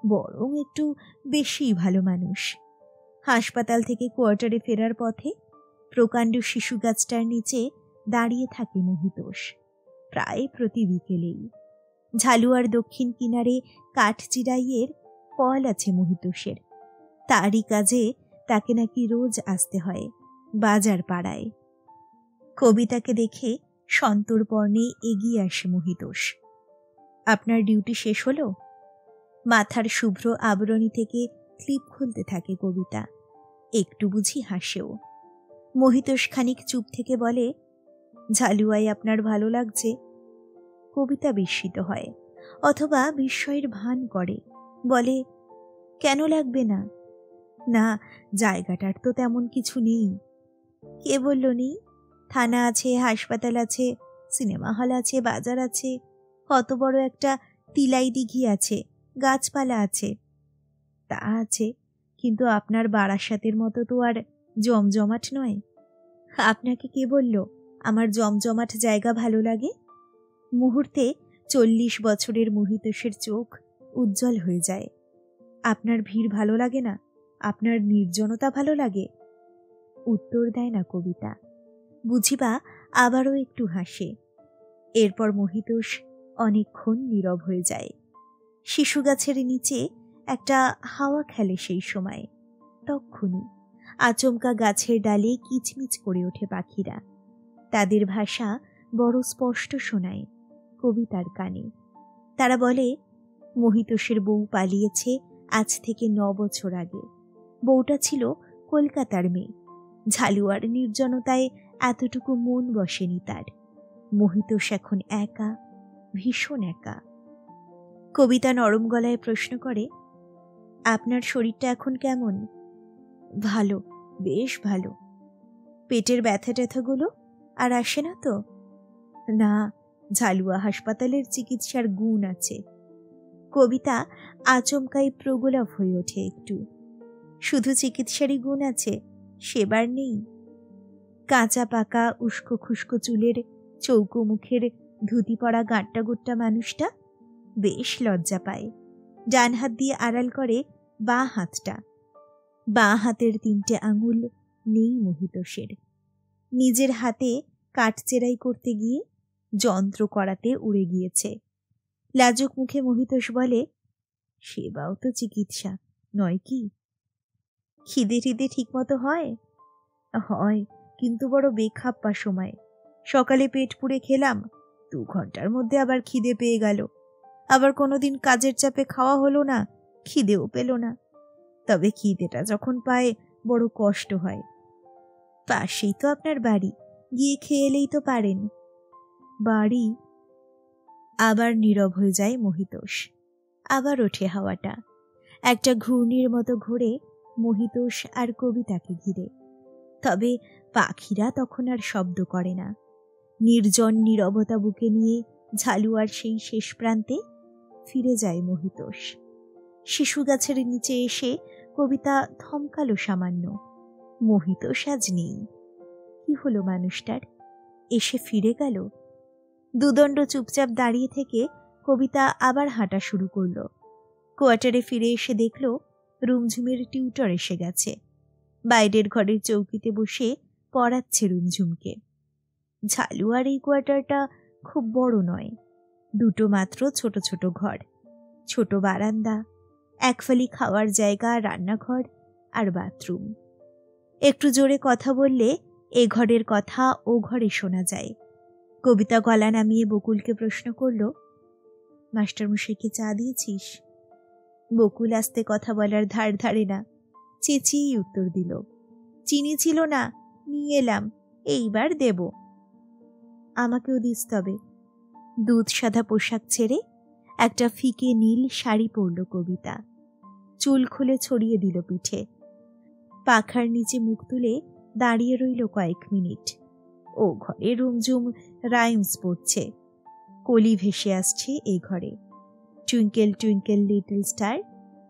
বরং একটু বেশিই ভালো মানুষ। হাসপাতাল থেকে কোয়ার্টারে ফেরার পথে প্রকাণ্ড শিশু গাছটার নিচে দাঁড়িয়ে থাকে মহিতোষ প্রায় প্রতি বিকেলেই। ঝালুয়ার দক্ষিণ কিনারে কাঠচিরাইয়ের কল আছে মহিতোষের। তারই কাজে তাকে নাকি রোজ আসতে হয় বাজার পাড়ায়। কবিতাকে দেখে সন্তর্পণে এগিয়ে আসে মহিতোষ। আপনার ডিউটি শেষ হলো? মাথার শুভ্র আবরণী থেকে ক্লিপ খুলতে থাকে কবিতা। একটু বুঝি হাসেও। মহিতোষ খানিক চুপ থেকে বলে, ঝালুয়াই আপনার ভালো লাগছে? কবিতা বিস্মিত হয়, অথবা বিস্ময়ের ভান করে, বলে, কেন লাগবে না? না, জায়গাটার তো তেমন কিছু নেই। কে বলল নেই? থানা আছে, হাসপাতাল আছে, সিনেমা হল আছে, বাজার আছে, কত বড় একটা তিলাই দিঘি আছে, গাছপালা আছে। তা আছে, কিন্তু আপনার বারাসাতের মতো তো আর জমজমাট নয়। আপনাকে কে বলল আমার জমজমাট জায়গা ভালো লাগে? মুহূর্তে 40 বছরের মহিতোষের চোখ উজ্জ্বল হয়ে যায়। আপনার ভিড় ভালো লাগে না? আপনার নির্জনতা ভালো লাগে? উত্তর দেয় না কবিতা। বুঝিবা আবারও একটু হাসে। এরপর মহিতোষ অনেকক্ষণ নীরব হয়ে যায়। শিশু গাছের নিচে একটা হাওয়া খেলে সেই সময়। তক্ষুনি আচমকা গাছের ডালে কিচমিচ করে ওঠে পাখিরা। তাদের ভাষা বড় স্পষ্ট শোনায় কবিতার কানে। তারা বলে, মহিতোষের বউ পালিয়েছে আজ থেকে 9 বছর আগে। বউটা ছিল কলকাতার মেয়ে। ঝালুয়ার নির্জনতায় এতটুকু মন বসেনি তার। মহিতোষ এখন একা, ভীষণ একা। কবিতা নরম গলায় প্রশ্ন করে, আপনার শরীরটা এখন কেমন? ভালো, বেশ ভালো। পেটের ব্যথা ট্যাথাগুলো আর আসে না তো? না, ঝালুয়া হাসপাতালের চিকিৎসার গুণ আছে। কবিতা আচমকাই প্রগলভ হয়ে ওঠে একটু। শুধু চিকিৎসারই গুণ আছে, সেবার নেই? কাঁচা পাকা উস্কো খুস্কো চুলের চৌকো মুখের ধুতি পড়া গাঁট্টা গোট্টা মানুষটা বেশ লজ্জা পায়। ডান হাত দিয়ে আড়াল করে বাঁ হাতটা। বাঁ হাতের 3টে আঙুল নেই মহিতোষের। নিজের হাতে কাঠচেরাই করতে গিয়ে যন্ত্র করাতে উড়ে গিয়েছে। লাজুক মুখে মহিতোষ বলে, সেবাও তো চিকিৎসা নয় কি? খিদে টিদে ঠিক মতো হয়? হয়, কিন্তু বড় বেখাপ্পা সময়। সকালে পেট পুড়ে খেলাম, 2 ঘন্টার মধ্যে আবার খিদে পেয়ে গেল। আবার কোনোদিন কাজের চাপে খাওয়া হলো না, খিদেও পেল না। তবে খিদেটা যখন পায় বড় কষ্ট হয়। পাশেই তো আপনার বাড়ি, গিয়ে খেয়ে এলেই তো পারেন। বাড়ি? আবার নীরব হয়ে যায় মহিতোষ। আবার ওঠে হাওয়াটা, একটা ঘূর্ণির মতো ঘোরে মহিতোষ আর কবিতাকে ঘিরে। তবে পাখিরা তখন আর শব্দ করে না। নির্জন নীরবতা বুকে নিয়ে ঝালুয়ার সেই শেষ প্রান্তে ফিরে যায় মহিতোষ। শিশু গাছের নিচে এসে কবিতা থমকালো সামান্য। মহিতোষ আজ নেই। কি হলো মানুষটার? এসে ফিরে গেল? দুদণ্ড চুপচাপ দাঁড়িয়ে থেকে কবিতা আবার হাঁটা শুরু করল। কোয়ার্টারে ফিরে এসে দেখল রুমঝুমের টিউটর এসে গেছে। বাইরের ঘরের চৌকিতে বসে পড়াচ্ছে রুমঝুমকে। ঝালুয়ার এই কোয়ার্টারটা খুব বড় নয়, দুটো মাত্র ছোট ছোট ঘর, ছোট বারান্দা, একফালি খাওয়ার জায়গা, রান্নাঘর আর বাথরুম। একটু জোরে কথা বললে এ ঘরের কথা ও ঘরে শোনা যায়। কবিতা গলা নামিয়ে বকুলকে প্রশ্ন করল, মাস্টারমশাইকে চা দিয়েছিস? বকুল আস্তে কথা বলার ধার ধারে না, চেঁচিয়েই উত্তর দিল, চিনি ছিল না, নিয়ে এলাম, এইবার দেব। আমাকেও দিস তবে। দুধ সাদা পোশাক ছেড়ে একটা ফিকে নীল শাড়ি পরল কবিতা, চুল খুলে ছড়িয়ে দিল পিঠে, পাখার নিচে মুখ তুলে দাঁড়িয়ে রইল কয়েক মিনিট। ও ঘরে রুমঝুম রাইমস পড়ছে, কলি ভেসে আসছে এ ঘরে, twinkle twinkle little star,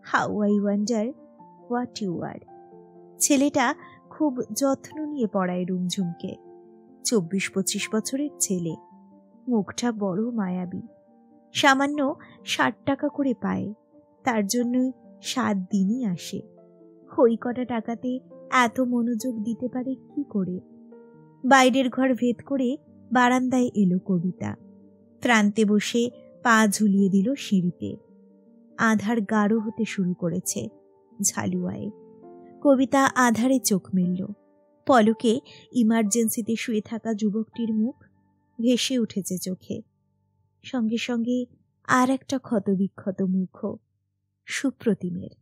how I wonder what you are. ছেলেটা খুব যত্ন নিয়ে পড়ায় রুমঝুমকে, 24-25 বছরের ছেলে, মুখটা বড় মায়াবী। সামান্য 60 টাকা করে পায়, তার জন্যই 7 দিনই আসে। ওই কটা টাকাতে এত মনোযোগ দিতে পারে কি করে? বাইরের ঘর ভেদ করে বারান্দায় এলো কবিতা, ত্রান্তে বসে পা ঝুলিয়ে দিল সিঁড়িতে। আধার গাঢ় হতে শুরু করেছে ঝালুয়ায়। কবিতা আধারে চোখ মেলল, পলকে ইমার্জেন্সিতে শুয়ে থাকা যুবকটির মুখ ভেসে উঠেছে চোখে, সঙ্গে সঙ্গে আর একটা ক্ষতবিক্ষত মুখও, সুপ্রতিমের।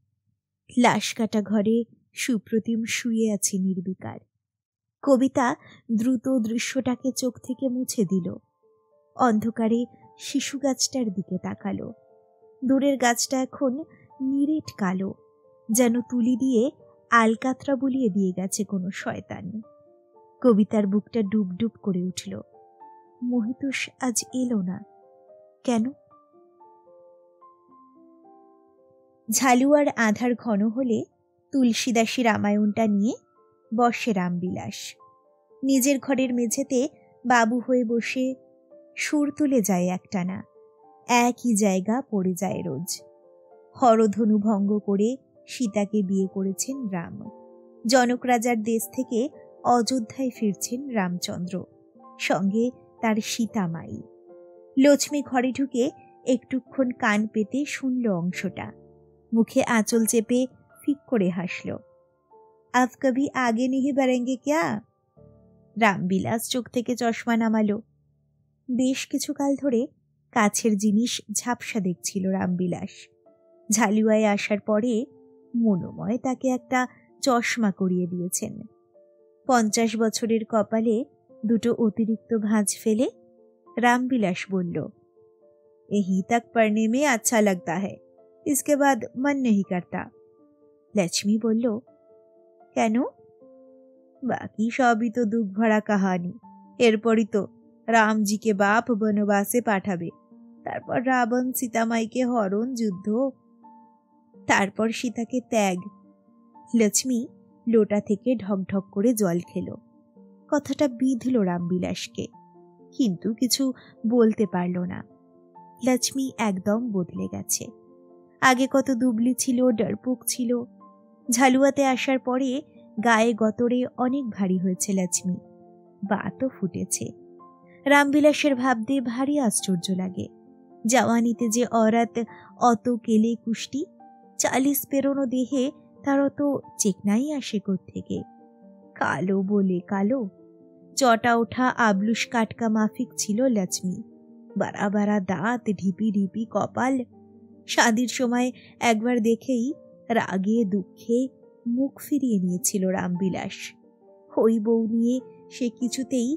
লাশ কাটা ঘরে সুপ্রতিম শুয়ে আছে নির্বিকার। কবিতা দ্রুত দৃশ্যটাকে চোখ থেকে মুছে দিল, অন্ধকারে শিশু গাছটার দিকে তাকালো। দূরের গাছটা এখন নিরেট কালো, যেন তুলি দিয়ে আলকাতরা বুলিয়ে দিয়ে গেছে কোনো শয়তান। কবিতার বুকটা ডুব ডুব করে উঠল। মহিতোষ আজ এলো না কেন? ঝালুয়ার আধার ঘন হলে তুলসীদাসী রামায়ণটা নিয়ে বসে রামবিলাস। নিজের ঘরের মেঝেতে বাবু হয়ে বসে সুর তুলে যায় একটানা, একই জায়গা পড়ে যায় রোজ। হরধনু ভঙ্গ করে সীতাকে বিয়ে করেছেন রাম। জনক রাজার দেশ থেকে অযোধ্যায় ফিরছেন রামচন্দ্র, সঙ্গে তার সীতামাই। লক্ষ্মী ঘরে ঢুকে একটুক্ষণ কান পেতে শুনল অংশটা, মুখে আঁচল চেপে ফিক করে হাসল। আজ কবি আগে নিহি বাড়েঙ্গে ক্যা? রামবিলাস চোখ থেকে চশমা নামালো। বেশ কিছুকাল ধরে কাছের জিনিস ঝাপসা দেখছিল রামবিলাস। ঝালুয়ায় আসার পরে মনোময় তাকে একটা চশমা করিয়ে দিয়েছেন। 50 বছরের কপালে দুটো অতিরিক্ত ভাঁজ ফেলে রামবিলাস বলল, यहीं तक पढ़ने में अच्छा लगता है, इसके बाद मन नहीं करता। लक्ष्मी বলল, কেন? বাকি সবই তো দুঃখ ভরা কাহানি। এরপরই তো রামজিকে বাপ বনবাসে পাঠাবে, তারপর রাবণ সীতামাইকে হরণ, যুদ্ধ, তারপর সীতাকে ত্যাগ। লক্ষ্মী লোটা থেকে ঢকঢক করে জল খেল। কথাটা বিঁধল রামবিলাসকে, কিন্তু কিছু বলতে পারল না। লক্ষ্মী একদম বদলে গেছে। আগে কত দুবলি ছিল, ডরপুক ছিল, ঝালুয়াতে আসার পরে গায়ে গতরে অনেক ভারী হয়েছে লক্ষ্মী, বাতও ফুটেছে। রামবিলাসের ভাবতে ভারী আশ্চর্য লাগে। জওয়ানিতে যে অরাত অত কেলে কুষ্টি, 40 পেরোনো দেহে তার অত চেকনাই আসে কোত্থেকে? কালো বলে কালো, চটা ওঠা আবলুস কাটকা মাফিক ছিল লক্ষ্মী, বাড়া বাড়া দাঁত, ঢিপি ঢিপি কপাল। শাদির সময় একবার দেখেই রাগে দুঃখে মুখ ফিরিয়ে নিয়েছিল রামবিলাস। ওই বউ নিয়ে সে কিছুতেই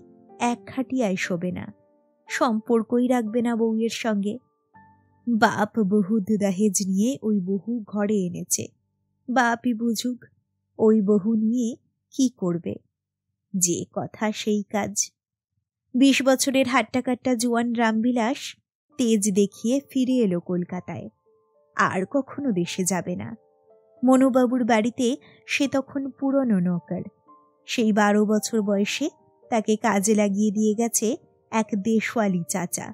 এক খাটিয়ায় শোবে না, সম্পর্কই রাখবে না বউয়ের সঙ্গে। বাপ বহু দাহেজ নিয়ে ওই বহু ঘরে এনেছে, বাপই বুঝুক ওই বহু নিয়ে কি করবে। যে কথা সেই কাজ। 20 বছরের হাট্টাকাট্টা জোয়ান রামবিলাস তেজ দেখিয়ে ফিরে এলো কলকাতায়। আর কখনো দেশে যাবে না। মনুবাবুর বাড়িতে সে তখন পুরনো নৌকর। সেই 12 বছর বয়সে তাকে কাজে লাগিয়ে দিয়ে গেছে এক দেশওয়ালি চাচা।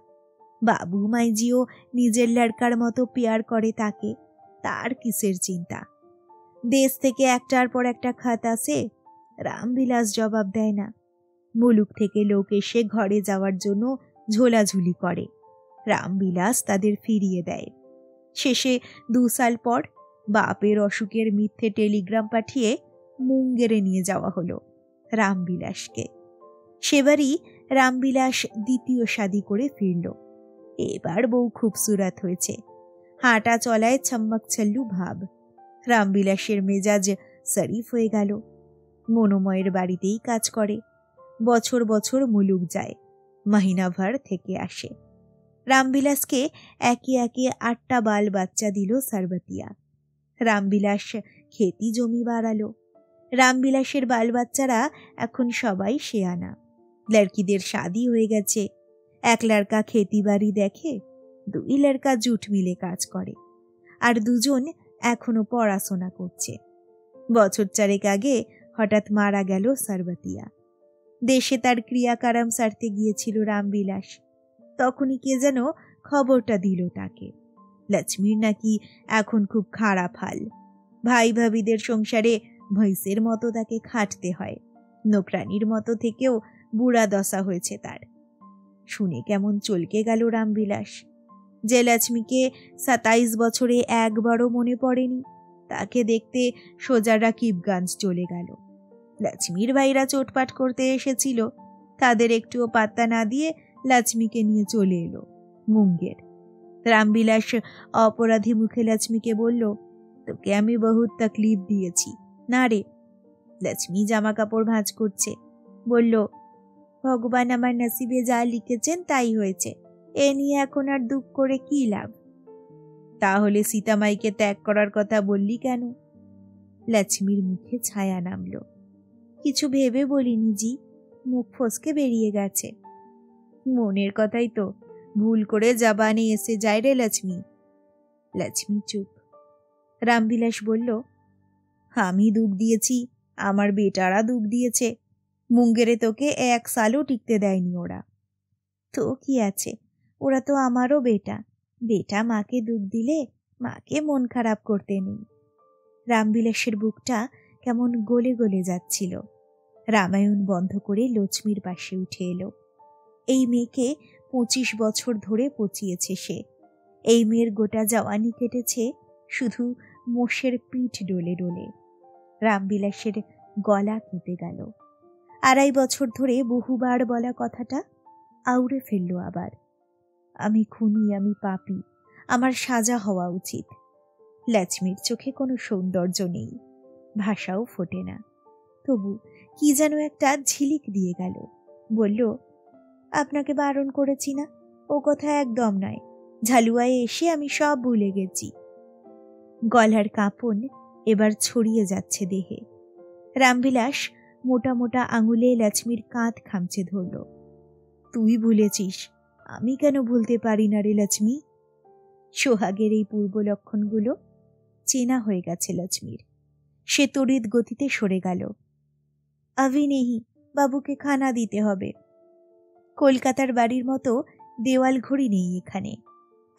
বাবু মাইজিও নিজের লড়কার মতো পেয়ার করে তাকে, তার কিসের চিন্তা। দেশ থেকে একটার পর একটা খাত আসে, রামবিলাস জবাব দেয় না। মুলুক থেকে লোক এসে ঘরে যাওয়ার জন্য ঝোলাঝুলি করে। রামবিলাস তাদের ফিরিয়ে দেয়। শেষে 2 সাল পর বাপের অসুখের মিথ্যে টেলিগ্রাম পাঠিয়ে মুঙ্গেরে নিয়ে যাওয়া হলো রামবিলাসকে। সেবারই রামবিলাস দ্বিতীয় শাদী করে ফিরল। এবার বউ খুবসুরত হয়েছে, হাঁটা চলায় ছম্মক ছল্লু ভাব। রামবিলাসের মেজাজ শরীফ হয়ে গেল। মনোময়ের বাড়িতেই কাজ করে, বছর বছর মুলুক যায়, মহিনাভর থেকে আসে। রামবিলাসকে একে একে 8টা বাল বাচ্চা দিল সরবতিয়া। রামবিলাস খেতি জমি বাড়ালো। রামবিলাসের বাল বাচ্চারা এখন সবাই শেয়ানা। লড়কিদের শাদি হয়ে গেছে। 1 লড়কা খেতি বাড়ি দেখে, 2 লড়কা জুট মিলে কাজ করে, আর 2 জন এখনো পড়াশোনা করছে। বছর 4 আগে হঠাৎ মারা গেল সরবতিয়া। দেশে তার ক্রিয়াকারাম সারতে গিয়েছিল রামবিলাস। তখনই কে যেন খবরটা দিল তাকে, লক্ষ্মীর নাকি এখন খুব খারাপ হাল। ভাই ভাবিদের সংসারে ভৈঁসের মতো তাকে খাটতে হয়। নোকরানির মতো থেকেও বুড়া দশা হয়েছে তার। শুনে কেমন চলকে গেল রামবিলাস। যে লক্ষ্মীকে 27 বছরে একবারও মনে পড়েনি, তাকে দেখতে সোজা রাকিবগঞ্জ চলে গেল। লক্ষ্মীর ভাইরা চোটপাট করতে এসেছিল, তাদের একটুও পাত্তা না দিয়ে লক্ষ্মীকে নিয়ে চলে এলো মুঙ্গের। রামবিলাস অপরাধী মুখে লক্ষ্মীকে বলল, তোকে আমি বহুত তকলিফ দিয়েছি না রে। লক্ষ্মী জামা কাপড় ভাঁজ করছে, বলল, ভগবান আমার নসিবে যা লিখেছেন তাই হয়েছে, এ নিয়ে এখন আর দুঃখ করে কি লাভ? তাহলে সীতামাইকে ত্যাগ করার কথা বললি কেন? লক্ষ্মীর মুখে ছায়া নামল। কিছু ভেবে বলিনি জি, মুখ ফসকে বেরিয়ে গেছে। মনের কথাই তো, ভুল করে জবানে এসে যায় রে লক্ষ্মী। লক্ষ্মী চুপ। রামবিলাস বলল, আমি দুঃখ দিয়েছি, আমার বেটারা দুঃখ দিয়েছে। মুঙ্গেরে তোকে 1 সালও টিকতে দেয়নি ওরা। তো কি আছে, ওরা তো আমারও বেটা। বেটা মাকে দুঃখ দিলে মাকে মন খারাপ করতে নেই। রামবিলাসের বুকটা কেমন গলে গলে যাচ্ছিল। রামায়ণ বন্ধ করে লক্ষ্মীর পাশে উঠে এলো। এই মেয়েকে 25 বছর ধরে পচিয়েছে সে। এই মেয়ের গোটা জওয়ানি কেটেছে শুধু মোষের পিঠ ডলে ডলে। রামবিলাসের গলা কেঁপে গেল। 2.5 বছর ধরে বহুবার বলা কথাটা আউড়ে ফেলল আবার। আমি খুনি, আমি পাপী, আমার সাজা হওয়া উচিত। লক্ষ্মীর চোখে কোনো সৌন্দর্য নেই, ভাষাও ফোটে না। তবু কি যেন একটা ঝিলিক দিয়ে গেল। বলল, আপনাকে বারণ করেছি না, ও কথা একদম নয়। ঝালুয়ায় এসে আমি সব ভুলে গেছি। গলার কাঁপন এবার ছড়িয়ে যাচ্ছে দেহে। রামবিলাস মোটা মোটা আঙুলে লক্ষ্মীর কাঁধ খামচে ধরল। তুই ভুলেছিস, আমি কেন ভুলতে পারি না রে লক্ষ্মী? সোহাগের এই পূর্ব লক্ষণগুলো চেনা হয়ে গেছে লক্ষ্মীর। সে তড়িৎ গতিতে সরে গেল। আভি নেহি, বাবুকে খানা দিতে হবে। কলকাতার বাড়ির মতো দেওয়াল ঘড়ি নেই এখানে।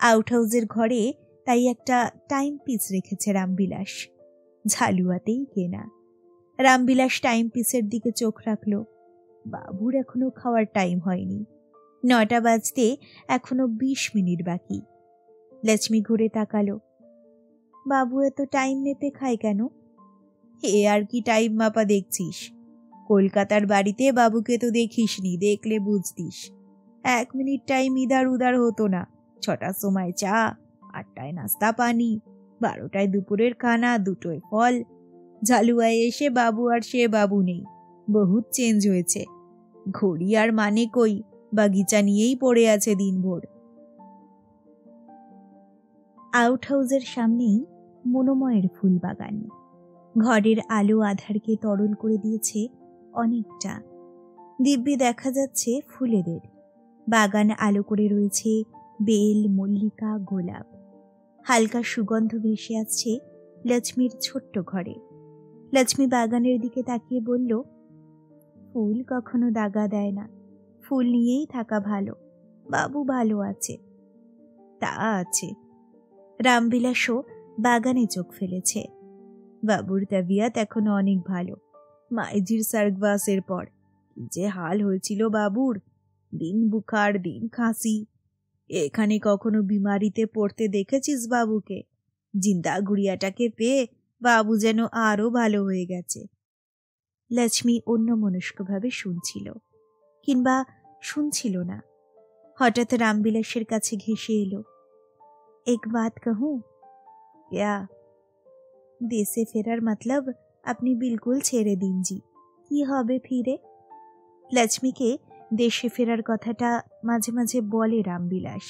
আউট হাউসের ঘরে তাই একটা টাইম পিস রেখেছে রামবিলাস, ঝালুয়াতেই কেনা। রামবিলাস টাইম পিসের দিকে চোখ রাখল। বাবুর এখনো খাওয়ার টাইম হয়নি। 9টা বাজতে এখনো 20 মিনিট বাকি। লক্ষ্মী ঘুরে তাকালো। বাবু এত টাইম মেপে খায় কেন? এ আর কি টাইম মাপা দেখছিস? কলকাতার বাড়িতে বাবুকে তো দেখিসনি, দেখলে বুঝতিস। 1 মিনিট টাইম ইদার উদার হতো না। 6টার সময় চা, 8টায় নাস্তা পানি, 12টায় দুপুরের খানা, 2টোয় ফল। ঝালুয়ায় এসে বাবু আর সে বাবু নেই, বহুত চেঞ্জ হয়েছে। ঘড়ি আর মানে কই, বাগিচা নিয়েই পড়ে আছে দিনভর। আউট হাউসের সামনেই মনোময়ের ফুল বাগান। ঘরের আলো আধারকে তরল করে দিয়েছে অনেকটা। দিব্যি দেখা যাচ্ছে ফুলেদের। বাগান আলো করে রয়েছে বেল, মল্লিকা, গোলাপ। হালকা সুগন্ধ ভেসে আসছে লক্ষ্মীর ছোট্ট ঘরে। লক্ষ্মী বাগানের দিকে তাকিয়ে বলল, ফুল কখনো দাগা দেয় না, ফুল নিয়েই থাকা ভালো। বাবু ভালো আছে। তা আছে। রামবিলাসও বাগানে চোখ ফেলেছে। বাবুর তবিয়ত এখনো অনেক ভালো, মাইজির সার্গবাসের পর। যে হাল হয়েছিল বাবুর, দিন বুখার দিন খাসি। এখানে কখনো বিমারিতে পড়তে দেখেছিস বাবুকে? জিন্দা গুড়িয়াটাকে পেয়ে বাবু যেন আরো ভালো হয়ে গেছে। লক্ষ্মী অন্যমনস্কভাবে শুনছিল, কিংবা শুনছিল না। হঠাৎ রামবিলাসের কাছে ঘেঁষে এলো, এক বাত कहूं क्या? দেশে ফেরার মতলব আপনি বিলকুল ছেড়ে দিন জি, কি হবে ফিরে? লক্ষ্মীকে দেশে ফেরার কথাটা মাঝে মাঝে বলে রামবিলাস,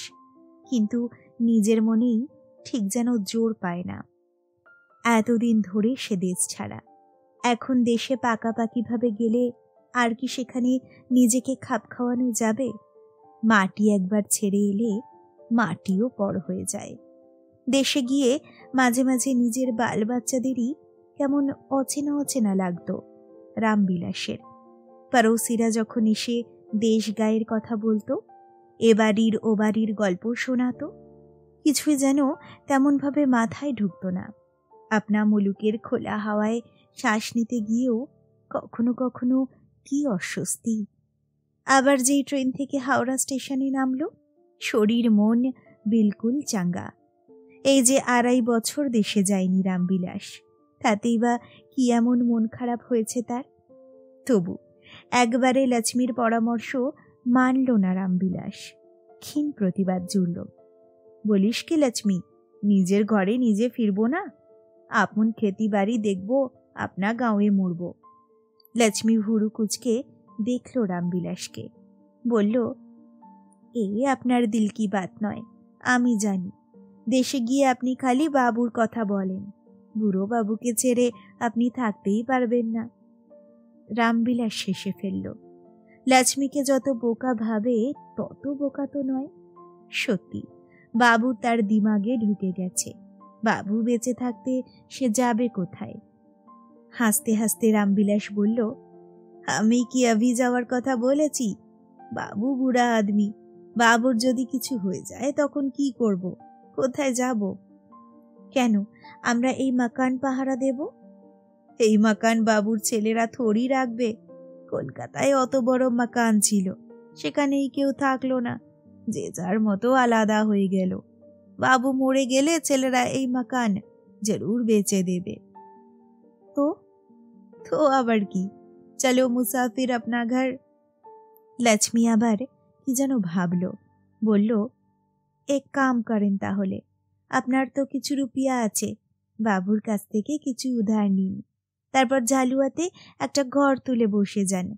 কিন্তু নিজের মনেই ঠিক যেন জোর পায় না। এতদিন ধরে সে দেশ ছাড়া, এখন দেশে পাকাপাকিভাবে গেলে আর কি সেখানে নিজেকে খাপ খাওয়ানো যাবে? মাটি একবার ছেড়ে এলে মাটিও পর হয়ে যায়। দেশে গিয়ে মাঝে মাঝে নিজের বাল বাচ্চাদেরই কেমন অচেনা অচেনা লাগতো রামবিলাসের। পড়োশিরা যখন এসে দেশ গায়ের কথা বলতো, এ বাড়ির ও বাড়ির গল্প শোনাতো, কিছুই যেন তেমনভাবে মাথায় ঢুকতো না। আপনা মুলুকের খোলা হাওয়ায় শ্বাস নিতে গিয়েও কখনো কখনো কি অস্বস্তি। আবার যেই ট্রেন থেকে হাওড়া স্টেশনে নামলো, শরীর মন বিলকুল চাঙ্গা। এই যে 2.5 বছর দেশে যায়নি রামবিলাস, তাতেই বা কি এমন মন খারাপ হয়েছে তার? তবু একবারে লক্ষ্মীর পরামর্শ মানল না রামবিলাস, ক্ষীণ প্রতিবাদ জুড়ল। বলিস কি লক্ষ্মী, নিজের ঘরে নিজে ফিরবো না? আপন খেতি বাড়ি দেখবো, আপনা গাঁয়ে মরব। লক্ষ্মী ভুরু কুচকে দেখল রামবিলাসকে, বলল, এ আপনার দিল কি বাত নয়, আমি জানি। দেশে গিয়ে আপনি খালি বাবুর কথা বলেন, বুড়ো বাবুকে ছেড়ে আপনি থাকতেই পারবেন না। রামবিলাস শেষে ফেলল, লক্ষ্মীকে যত বোকা ভাবে তত বোকা তো নয়। সত্যি বাবু তার দিমাগে ঢুকে গেছে, বাবু বেঁচে থাকতে সে যাবে কোথায়? হাসতে হাসতে রামবিলাস বলল, আমি কি আভি যাওয়ার কথা বলেছি? বাবু বুড়া আদমি, বাবুর যদি কিছু হয়ে যায় তখন কি করব? কোথায় যাব? কেন আমরা এই মাকান পাহারা দেব? এই মাকান বাবুর ছেলেরা থোড়ি রাখবে। কলকাতায় অত বড় মাকান ছিল, সেখানেই কেউ থাকলো না, যে যার মতো আলাদা হয়ে গেল। বাবু মরে গেলে ছেলেরা এই মাকান জরুর বেচে দেবে। তো তো আবার কি, চলো মুসাফির আপনা ঘর। লক্ষ্মী আবার কি যেন ভাবল, বলল, এক কাম করেন তাহলে, আপনার তো কিছু রুপিয়া আছে, বাবুর কাছ থেকে কিছু উধার নিন, তারপর ঝালুয়াতে একটা ঘর তুলে বসে যান।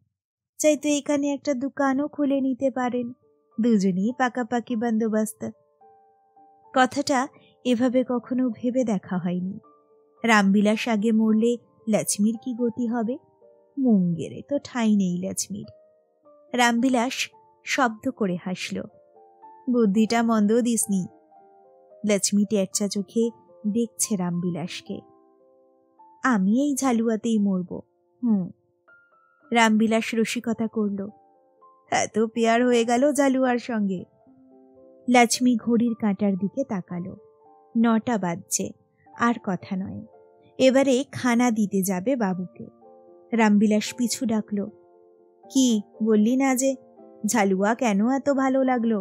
চাইতে এখানে একটা দোকানও খুলে নিতে পারেন, দুজনেই পাকাপাকি বন্দোবস্ত। কথাটা এভাবে কখনো ভেবে দেখা হয়নি। রামবিলাস আগে মরলে লক্ষ্মীর কি গতি হবে? মুঙ্গেরে তো ঠাঁই নেই লক্ষ্মীর। রামবিলাস শব্দ করে হাসল, বুদ্ধিটা মন্দ দিসনি। লক্ষ্মী টেরচা চোখে দেখছে রামবিলাসকে। আমি এই ঝালুয়াতেই মরব। রামবিলাস রসিকতা করল, এত পেয়ার হয়ে গেল ঝালুয়ার সঙ্গে। লক্ষ্মী ঘড়ির কাঁটার দিকে তাকালো, 9টা বাজছে, আর কথা নয়, এবারে খানা দিতে যাবে বাবুকে। রামবিলাস পিছু ডাকল, কি বললি না যে, ঝালুয়া কেন এত ভালো লাগলো?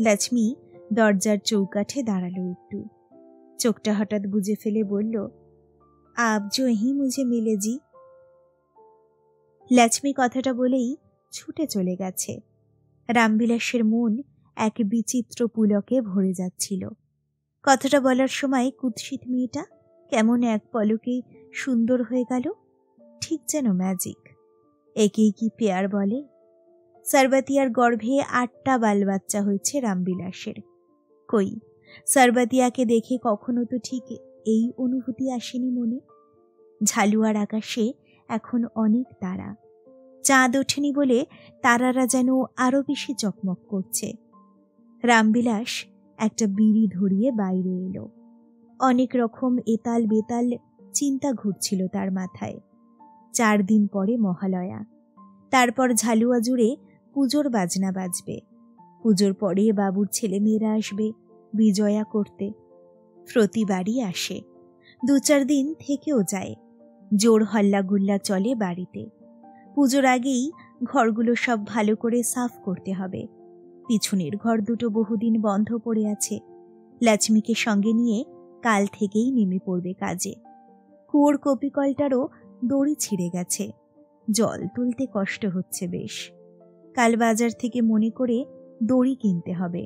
লক্ষ্মী দরজার চৌকাঠে দাঁড়ালো একটু, চোখটা হঠাৎ বুজে ফেলে বলল, আপ जो ही मुझे मिले जी। লক্ষ্মী কথাটা বলেই ছুটে চলে গেছে। রামবিলাসের মন এক বিচিত্র পুলকে ভরে যাচ্ছিল। কথাটা বলার সময় কুৎসিত মেয়েটা কেমন এক পলকে সুন্দর হয়ে গেল, ঠিক যেন ম্যাজিক। একেই কি পেয়ার বলে? সরবতিয়ার গর্ভে 8টা বাল বাচ্চা হয়েছে রামবিলাসের। কই, সরবতিয়াকে দেখে কখনো তো ঠিক এই অনুভূতি আসেনি মনে। ঝালুয়ার আকাশে এখন অনেক তারা, চাঁদ ওঠেনি বলে তারারা যেন আরো বেশি চকমক করছে। রামবিলাস একটা বিড়ি ধরিয়ে বাইরে এলো। অনেক রকম এতাল বেতাল চিন্তা ঘুরছিল তার মাথায়। 4 দিন পরে মহালয়া, তারপর ঝালুয়া জুড়ে পুজোর বাজনা বাজবে। পুজোর পরে বাবুর ছেলে মেয়েরা আসবে বিজয়া করতে। প্রতিবারই আসে, 2-4 দিন থেকেও যায়। জোর হল্লা গুল্লা চলে বাড়িতে। পুজোর আগেই ঘরগুলো সব ভালো করে সাফ করতে হবে। পিছনের ঘর দুটো বহুদিন বন্ধ পড়ে আছে। লক্ষ্মীকে সঙ্গে নিয়ে কাল থেকেই নেমে পড়বে কাজে। কুয়োর কপিকলটারও দড়ি ছিঁড়ে গেছে, জল তুলতে কষ্ট হচ্ছে বেশ। কাল বাজার থেকে মনে করে দড়ি কিনতে হবে।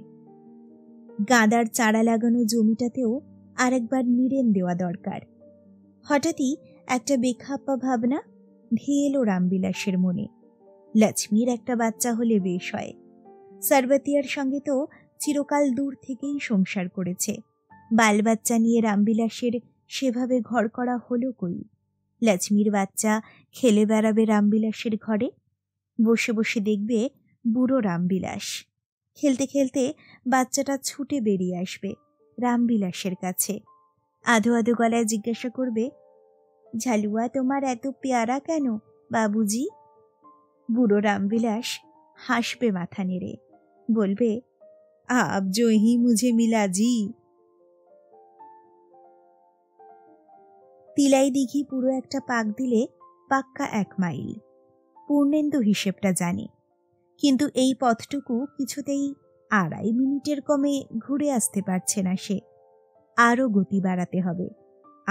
গাঁদার চারা লাগানো জমিটাতেও আরেকবার নিড়েন দেওয়া দরকার। হঠাৎই একটা বেখাপ্পা ভাবনা ধেয়ে এলো রামবিলাসের মনে। লক্ষ্মীর একটা বাচ্চা হলে বেশ হয়। সর্বতিয়ার সঙ্গে তো চিরকাল দূর থেকেই সংসার করেছে। বাল বাচ্চা নিয়ে রামবিলাসের সেভাবে ঘর করা হলো কই? লক্ষ্মীর বাচ্চা খেলে বেড়াবে রামবিলাসের ঘরে, বসে বসে দেখবে বুড়ো রামবিলাস। খেলতে খেলতে বাচ্চাটা ছুটে বেরিয়ে আসবে রামবিলাসের কাছে। আধো আধো গলায় জিজ্ঞাসা করবে, ঝালুয়া তোমার এত পেয়ারা কেন বাবুজি? বুড়ো রামবিলাস হাসবে মাথা নেড়ে, বলবে, আপ जो ही मुझे मिला जी। তিলাই দিঘি পুরো একটা পাক দিলে পাক্কা 1 মাইল। পূর্ণেন্দু হিসেবটা জানে, কিন্তু এই পথটুকু কিছুতেই 2.5 মিনিটের কমে ঘুরে আসতে পারছে না সে। আরও গতি বাড়াতে হবে,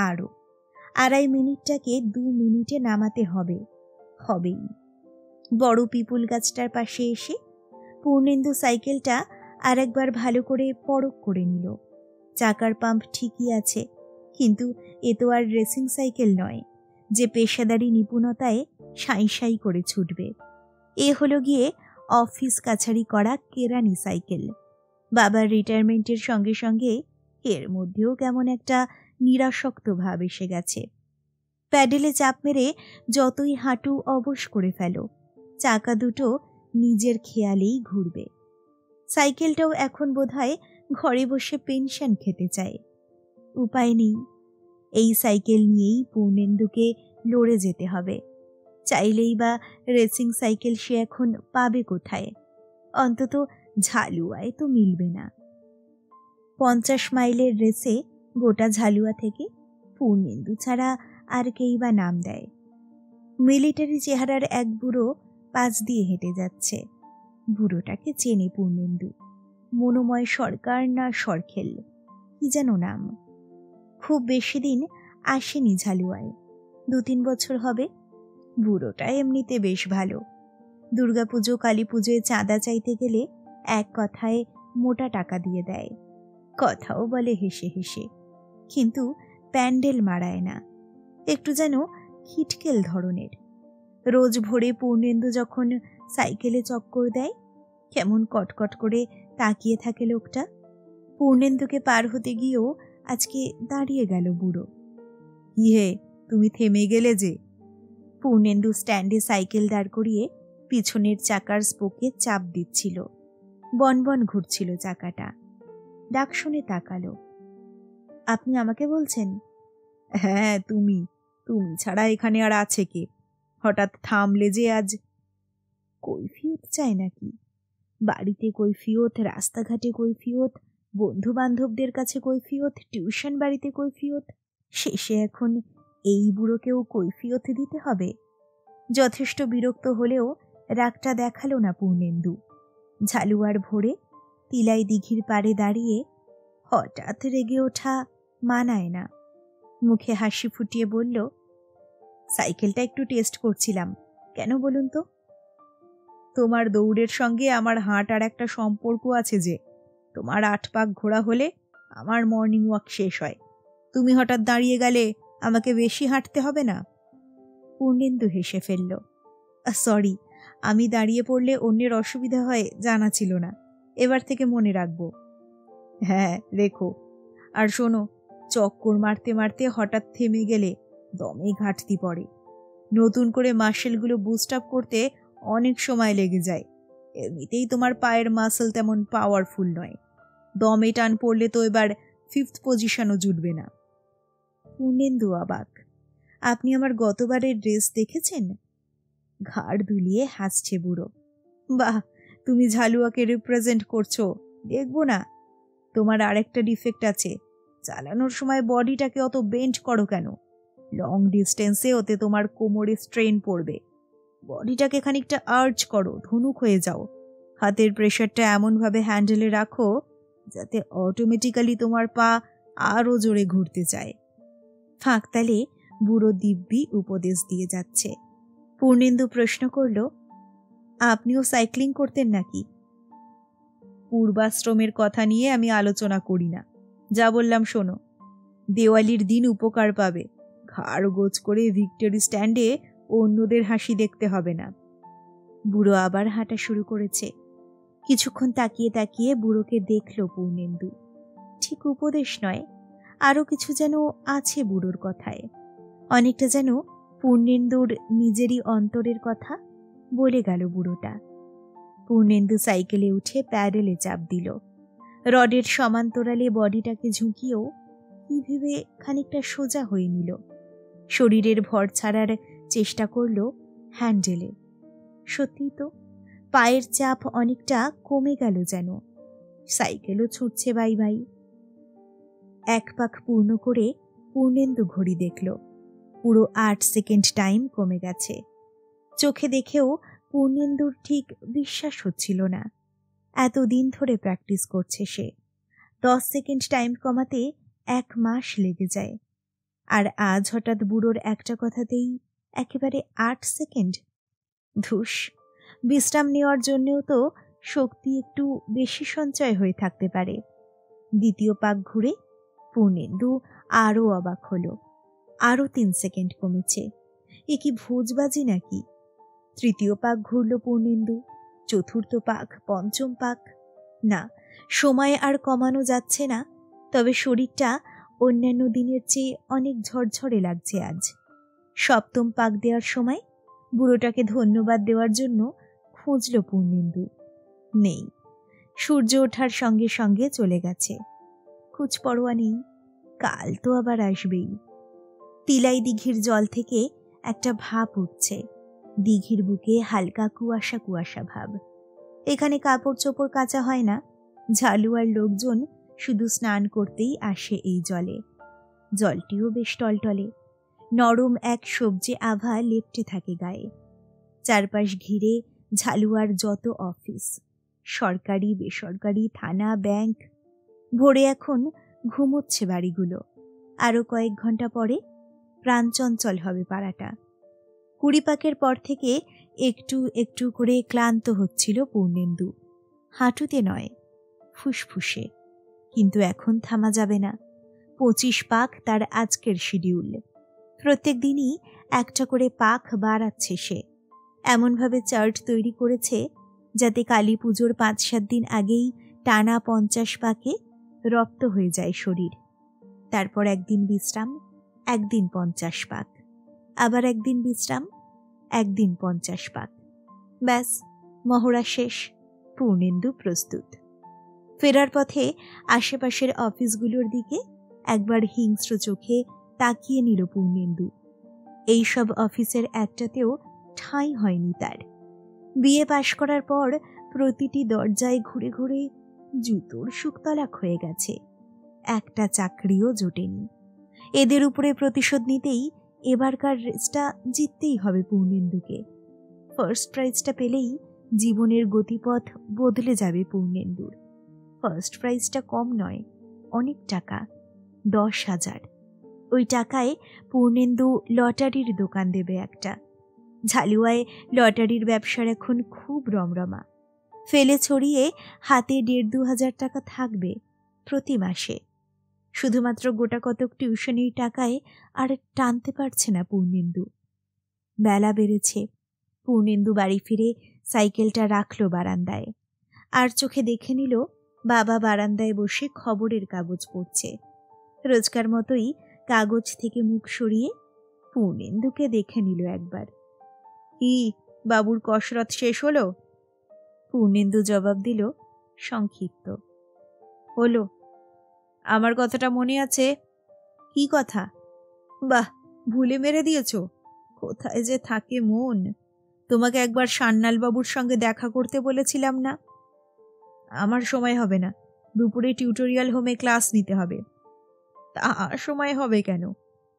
আরও 2.5 মিনিটটাকে 2 মিনিটে নামাতে হবে, হবেই। বড় পিপুল গাছটার পাশে এসে পূর্ণেন্দু সাইকেলটা আর একবার ভালো করে পরখ করে নিল। চাকার পাম্প ঠিকই আছে, কিন্তু এ তো আর রেসিং সাইকেল নয় যে পেশাদারি নিপুণতায় সাঁই সাঁই করে ছুটবে। এ হলো গিয়ে অফিস কাছারি করা কেরানি সাইকেল। বাবার রিটায়ারমেন্টের সঙ্গে সঙ্গে এর মধ্যেও কেমন একটা নিরাসক্ত ভাব এসে গেছে। প্যাডেলে চাপ মেরে যতই হাঁটু অবশ করে ফেলো, চাকা দুটো নিজের খেয়ালেই ঘুরবে। সাইকেলটাও এখন বোধহয় ঘরে বসে পেনশন খেতে চায়। উপায় নেই, এই সাইকেল নিয়েই পূর্ণেন্দুকে লড়ে যেতে হবে। চাইলেই বা রেসিং সাইকেল সে এখন পাবে কোথায়? অন্তত ঝালুয়ায় তো মিলবে না। 50 মাইলের রেসে গোটা ঝালুয়া থেকে পূর্ণেন্দু ছাড়া আর কেই বা নাম দেয়? মিলিটারি চেহারার এক বুড়ো পাশ দিয়ে হেঁটে যাচ্ছে। বুড়োটাকে চেনে পূর্ণেন্দু, মনোময় সরকার না সরখেল কি যেন নাম। খুব বেশি দিন আসেনি ঝালুয়ায়, 2-3 বছর হবে। বুড়োটা এমনিতে বেশ ভালো। দুর্গাপুজো কালী পুজোয় চাঁদা চাইতে গেলে এক কথায় মোটা টাকা দিয়ে দেয়। কথাও বলে হেসে হেসে, কিন্তু প্যান্ডেল মারায় না, একটু যেন খিটকেল ধরনের। রোজ ভোরে পূর্ণেন্দু যখন সাইকেলে চক্কর দেয়, কেমন কটকট করে তাকিয়ে থাকে লোকটা। পূর্ণেন্দুকে পার হতে গিয়েও আজকে দাঁড়িয়ে গেল বুড়ো। কি হে, তুমি থেমে গেলে যে? পূর্ণেন্দু স্ট্যান্ডে সাইকেল দাঁড় করিয়ে পিছনের চাকার স্পোকে চাপ দিচ্ছিল। বনবন ঘুরছিল চাকাটা। ডাক শুনে তাকালো। আপনি আমাকে বলছেন? হ্যাঁ, তুমি ছাড়া এখানে আর আছে কে? হঠাৎ থামলে যে আজ? কৈফিয়ত চাই নাকি? বাড়িতে কৈফিয়ত, রাস্তাঘাটে কৈফিয়ত, বন্ধু বান্ধবদের কাছে কৈফিয়ত, টিউশন বাড়িতে কৈফিয়ত, শেষে এখন এই বুড়োকেও কৈফিয়ত দিতে হবে? যথেষ্ট বিরক্ত হলেও রাগটা দেখালো না পূর্ণেন্দু। ঝালুয়ার ভোরে তিলাই দিঘির পাড়ে দাঁড়িয়ে হঠাৎ রেগে ওঠা মানায় না। মুখে হাসি ফুটিয়ে বলল, সাইকেলটা একটু টেস্ট করছিলাম। কেন বলুন তো? তোমার দৌড়ের সঙ্গে আমার হাঁটার একটা সম্পর্ক আছে যে। তোমার 8 পাক ঘোরা হলে আমার মর্নিং ওয়াক শেষ হয়। তুমি হঠাৎ দাঁড়িয়ে গেলে আমাকে বেশি হাঁটতে হবে না? পূর্ণেন্দু হেসে ফেলল। সরি, আমি দাঁড়িয়ে পড়লে অন্যের অসুবিধা হয় জানা ছিল না। এবার থেকে মনে রাখবো। হ্যাঁ, রেখো। আর শোনো, চক্কর মারতে মারতে হঠাৎ থেমে গেলে দমে ঘাটতি পড়ে। নতুন করে মাসেলগুলো বুস্ট আপ করতে অনেক সময় লেগে যায়। এমনিতেই তোমার পায়ের মাসল তেমন পাওয়ারফুল নয়। দমে টান পড়লে তো এবার 5th পজিশনও জুটবে না। পূর্ণেন্দু অবাক। আপনি আমার গতবারের ড্রেস দেখেছেন? ঘাড় দুলিয়ে হাসছে বুড়ো। বাহ, তুমি ঝালুয়াকে রিপ্রেজেন্ট করছো, দেখবো না? তোমার আরেকটা ডিফেক্ট আছে, চালানোর সময় বডিটাকে অত বেন্ড করো কেন? লং ডিস্টেন্সে ওতে তোমার কোমরে স্ট্রেন পড়বে। বডিটাকে খানিকটা আর্চ করো, ধনুক হয়ে যাও। হাতের প্রেশারটা এমনভাবে হ্যান্ডেলে রাখো যাতে অটোমেটিক্যালি তোমার পা আরও জোরে ঘুরতে চায়। ফাঁকতালে বুড়ো দিব্যি উপদেশ দিয়ে যাচ্ছে। পূর্ণেন্দু প্রশ্ন করল, আপনিও সাইক্লিং করতেন নাকি? পূর্বাশ্রমের কথা নিয়ে আমি আলোচনা করি না। যা বললাম শোনো, দেওয়ালির দিন উপকার পাবে। ঘাড় গোজ করে ভিক্টোরি স্ট্যান্ডে অন্যদের হাসি দেখতে হবে না। বুড়ো আবার হাঁটা শুরু করেছে। কিছুক্ষণ তাকিয়ে তাকিয়ে বুড়োকে দেখল পূর্ণেন্দু। ঠিক উপদেশ নয়, আরো কিছু যেন আছে বুড়োর কথায়। অনেকটা যেন পূর্ণেন্দুর নিজেরই অন্তরের কথা বলে গেল বুড়োটা। পূর্ণেন্দু সাইকেলে উঠে প্যাডেলে চাপ দিল। রডের সমান্তরালে বডিটাকে ঝুঁকিয়েও কি ভেবে খানিকটা সোজা হয়ে নিল। শরীরের ভর ছাড়ার চেষ্টা করল হ্যান্ডেলে। সত্যি তো, পায়ের চাপ অনেকটা কমে গেল যেন। সাইকেলও ছুটছে বাই বাই। এক পাক পূর্ণ করে পূর্ণেন্দু ঘড়ি দেখল। পুরো 8 সেকেন্ড টাইম কমে গেছে। চোখে দেখেও পূর্ণেন্দুর ঠিক বিশ্বাস হচ্ছিল না। এতদিন ধরে প্র্যাকটিস করছে সে। 10 সেকেন্ড টাইম কমাতে 1 মাস লেগে যায়। আর আজ হঠাৎ বুড়োর একটা কথাতেই একেবারে 8 সেকেন্ড। ধুস, বিশ্রাম নেওয়ার জন্যও তো শক্তি একটু বেশি সঞ্চয় হয়ে থাকতে পারে। দ্বিতীয় পাক ঘুরে পূর্ণেন্দু আরও অবাক হলো। আরও 3 সেকেন্ড কমেছে। এ কি ভোজবাজি নাকি? তৃতীয় পাক ঘুরল পূর্ণেন্দু, চতুর্থ পাক, পঞ্চম পাক। না, সময় আর কমানো যাচ্ছে না। তবে শরীরটা অন্যান্য দিনের চেয়ে অনেক ঝরঝরে লাগছে আজ। সপ্তম পাক দেওয়ার সময় বুড়োটাকে ধন্যবাদ দেওয়ার জন্য খুঁজল পূর্ণেন্দু। নেই। সূর্য ওঠার সঙ্গে সঙ্গে চলে গেছে। খোঁজ পরোয়া নেই, কাল তো আবার আসবেই। তিলাই দিঘির জল থেকে একটা ভাব উঠছে। দিঘির বুকে হালকা কুয়াশা কুয়াশা ভাব। এখানে কাপড় চোপড় কাচা হয় না। ঝালুয়ার লোকজন শুধু স্নান করতেই আসে এই জলে। জলটিও বেশ টলটলে। নরম এক সবজি আভা লেপ্টে থাকে গায়ে। চারপাশ ঘিরে ঝালুয়ার যত অফিস, সরকারি বেসরকারি, থানা, ব্যাংক। ভোরে এখন ঘুমোচ্ছে বাড়িগুলো। আরো কয়েক ঘন্টা পরে প্রাণচঞ্চল হবে পাড়াটা। 20 পাকের পর থেকে একটু একটু করে ক্লান্ত হচ্ছিল পূর্ণেন্দু। হাঁটুতে নয়, ফুসফুসে। কিন্তু এখন থামা যাবে না। 25 পাক তার আজকের শিডিউল। প্রত্যেক দিনই একটা করে পাক বাড়াচ্ছে সে। এমনভাবে চার্ট তৈরি করেছে যাতে কালী পুজোর 5-7 দিন আগেই টানা 50 পাকে রপ্ত হয়ে যায় শরীর। তারপর একদিন বিশ্রাম, একদিন 50 পাক, আবার একদিন বিশ্রাম, একদিন 50 পাক। ব্যাস, মহড়া শেষ। পূর্ণেন্দু প্রস্তুত। ফেরার পথে আশেপাশের অফিসগুলোর দিকে একবার হিংস্র চোখে তাকিয়ে নিল পূর্ণেন্দু। এইসব অফিসের একটাতেও ঠাঁই হয়নি তার। বিএ পাশ করার পর প্রতিটি দরজায় ঘুরে ঘুরে জুতোর শুকতলা হয়ে গেছে। একটা চাকরিও জোটেনি। এদের উপরে প্রতিশোধ নিতেই এবারকার রেসটা জিততেই হবে পূর্ণেন্দুকে। ফার্স্ট প্রাইজটা পেলেই জীবনের গতিপথ বদলে যাবে পূর্ণেন্দুর। ফার্স্ট প্রাইজটা কম নয়, অনেক টাকা, 10,000। ওই টাকায় পূর্ণেন্দু লটারির দোকান দেবে একটা। ঝালুয়ায় লটারির ব্যবসার এখন খুব রমরমা। ফেলে ছড়িয়ে হাতে 1,500-2,000 টাকা থাকবে প্রতি মাসে। শুধুমাত্র গোটা কতক টিউশনির টাকায় আর টানতে পারছে না পূর্ণেন্দু। বেলা বেড়েছে। পূর্ণেন্দু বাড়ি ফিরে সাইকেলটা রাখল বারান্দায়। আর চোখে দেখে নিল বাবা বারান্দায় বসে খবরের কাগজ পড়ছে। রোজকার মতোই কাগজ থেকে মুখ সরিয়ে পূর্ণেন্দুকে দেখে নিল একবার। কি, বাবুর কসরত শেষ হলো? পূর্ণেন্দু জবাব দিল সংক্ষিপ্ত, হলো। আমার কথাটা মনে আছে? কি কথা? বাহ, ভুলে মেরে দিয়েছ। কোথায় যে থাকে মন। তোমাকে একবার সান্যাল বাবুর সঙ্গে দেখা করতে বলেছিলাম না? আমার সময় হবে না, দুপুরে টিউটোরিয়াল হোমে ক্লাস নিতে হবে। তা সময় হবে কেন?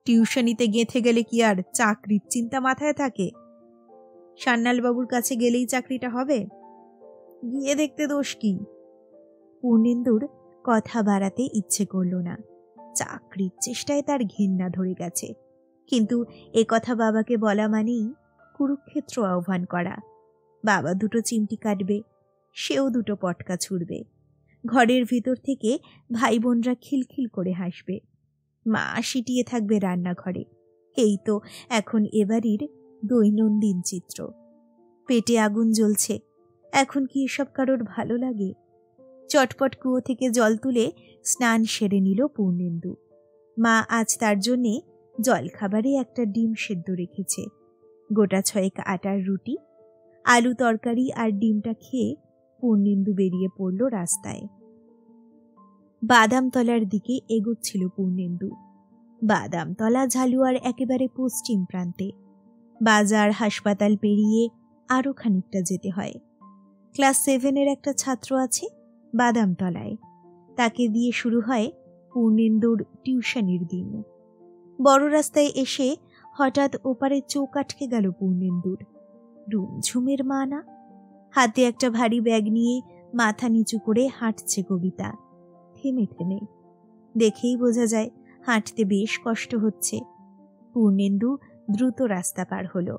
টিউশনিতে গেঁথে গেলে কি আর চাকরির চিন্তা মাথায় থাকে? সান্যালবাবুর কাছে গেলেই চাকরিটা হবে? গিয়ে দেখতে দোষ কি? পূর্ণেন্দুর কথা বাড়াতে ইচ্ছে করল না। চাকরির চেষ্টায় তার ঘেন্না ধরে গেছে, কিন্তু এ কথা বাবাকে বলা মানেই কুরুক্ষেত্র আহ্বান করা। বাবা দুটো চিমটি কাটবে, সেও দুটো পটকা ছুড়বে। ঘরের ভিতর থেকে ভাই বোনরা খিলখিল করে হাসবে। মা সিটিয়ে থাকবে রান্নাঘরে। এই তো এখন এবাড়ির দৈনন্দিন চিত্র। পেটে আগুন জ্বলছে। এখন কি এসব কারোর ভালো লাগে? চটপট কুয়ো থেকে জল তুলে স্নান সেরে নিল পূর্ণেন্দু। মা আজ তার জন্যে জলখাবারে একটা ডিম সেদ্ধ রেখেছে, গোটা 6 আটার রুটি, আলু তরকারি আর ডিমটা খেয়ে পূর্ণেন্দু বেরিয়ে পড়ল রাস্তায়। বাদামতলার দিকে এগোচ্ছিল পূর্ণেন্দু। বাদামতলা ঝালুয়ার একেবারে পশ্চিম প্রান্তে। বাজার হাসপাতাল পেরিয়ে আরো খানিকটা যেতে হয়। ক্লাস 7-এর একটা ছাত্র আছে বাদামতলায়। তাকে দিয়ে শুরু হয় পূর্ণেন্দুর টিউশনির দিন। বড় রাস্তায় এসে হঠাৎ ওপারে চোখ আটকে গেল পূর্ণেন্দুর। রুমঝুমের মা না? হাতে একটা ভারী ব্যাগ নিয়ে মাথা নিচু করে হাঁটছে কবিতা, থেমে থেমে। দেখেই বোঝা যায় হাঁটতে বেশ কষ্ট হচ্ছে। পূর্ণেন্দু দ্রুত রাস্তা পার হল।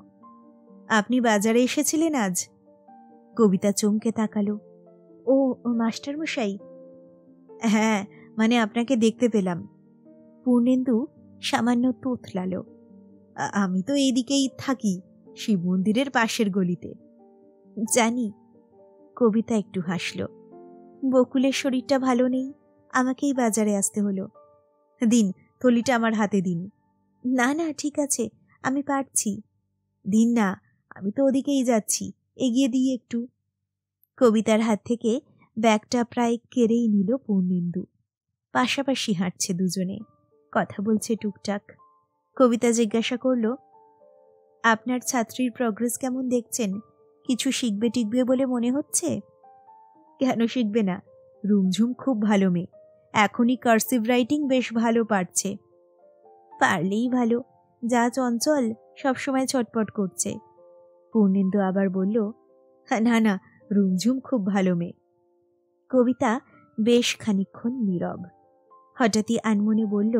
আপনি বাজারে এসেছিলেন আজ? কবিতা চমকে তাকালো। ও মাস্টারমশাই। হ্যাঁ, মানে আপনাকে দেখতে পেলাম। পূর্ণেন্দু সামান্য তোতলাল। আমি তো এইদিকেই থাকি, শিব মন্দিরের পাশের গলিতে। জানি। কবিতা একটু হাসল। বকুলের শরীরটা ভালো নেই, আমাকেই বাজারে আসতে হলো। দিন, থলিটা আমার হাতে দিন। না না, ঠিক আছে, আমি পারছি। দিন না, আমি তো ওদিকেই যাচ্ছি, এগিয়ে দিই একটু। কবিতার হাত থেকে ব্যাগটা প্রায় কেড়েই নিল পূর্ণেন্দু। পাশাপাশি হাঁটছে দুজনে, কথা বলছে টুকটাক। কবিতা জিজ্ঞাসা করল, আপনার ছাত্রীর প্রগ্রেস কেমন দেখছেন? কিছু শিখবে টিকবে বলে মনে হচ্ছে? কেন শিখবে না? রুমঝুম খুব ভালো মেয়ে, এখনই কার্সিভ রাইটিং বেশ ভালো পারছে। পারলেই ভালো, যা চঞ্চল, সবসময় ছটপট করছে। পূর্ণেন্দু আবার বলল, না না, রুমঝুম খুব ভালো মেয়ে। কবিতা বেশ খানিকক্ষণ নীরব। হঠাৎই আনমনে বলল,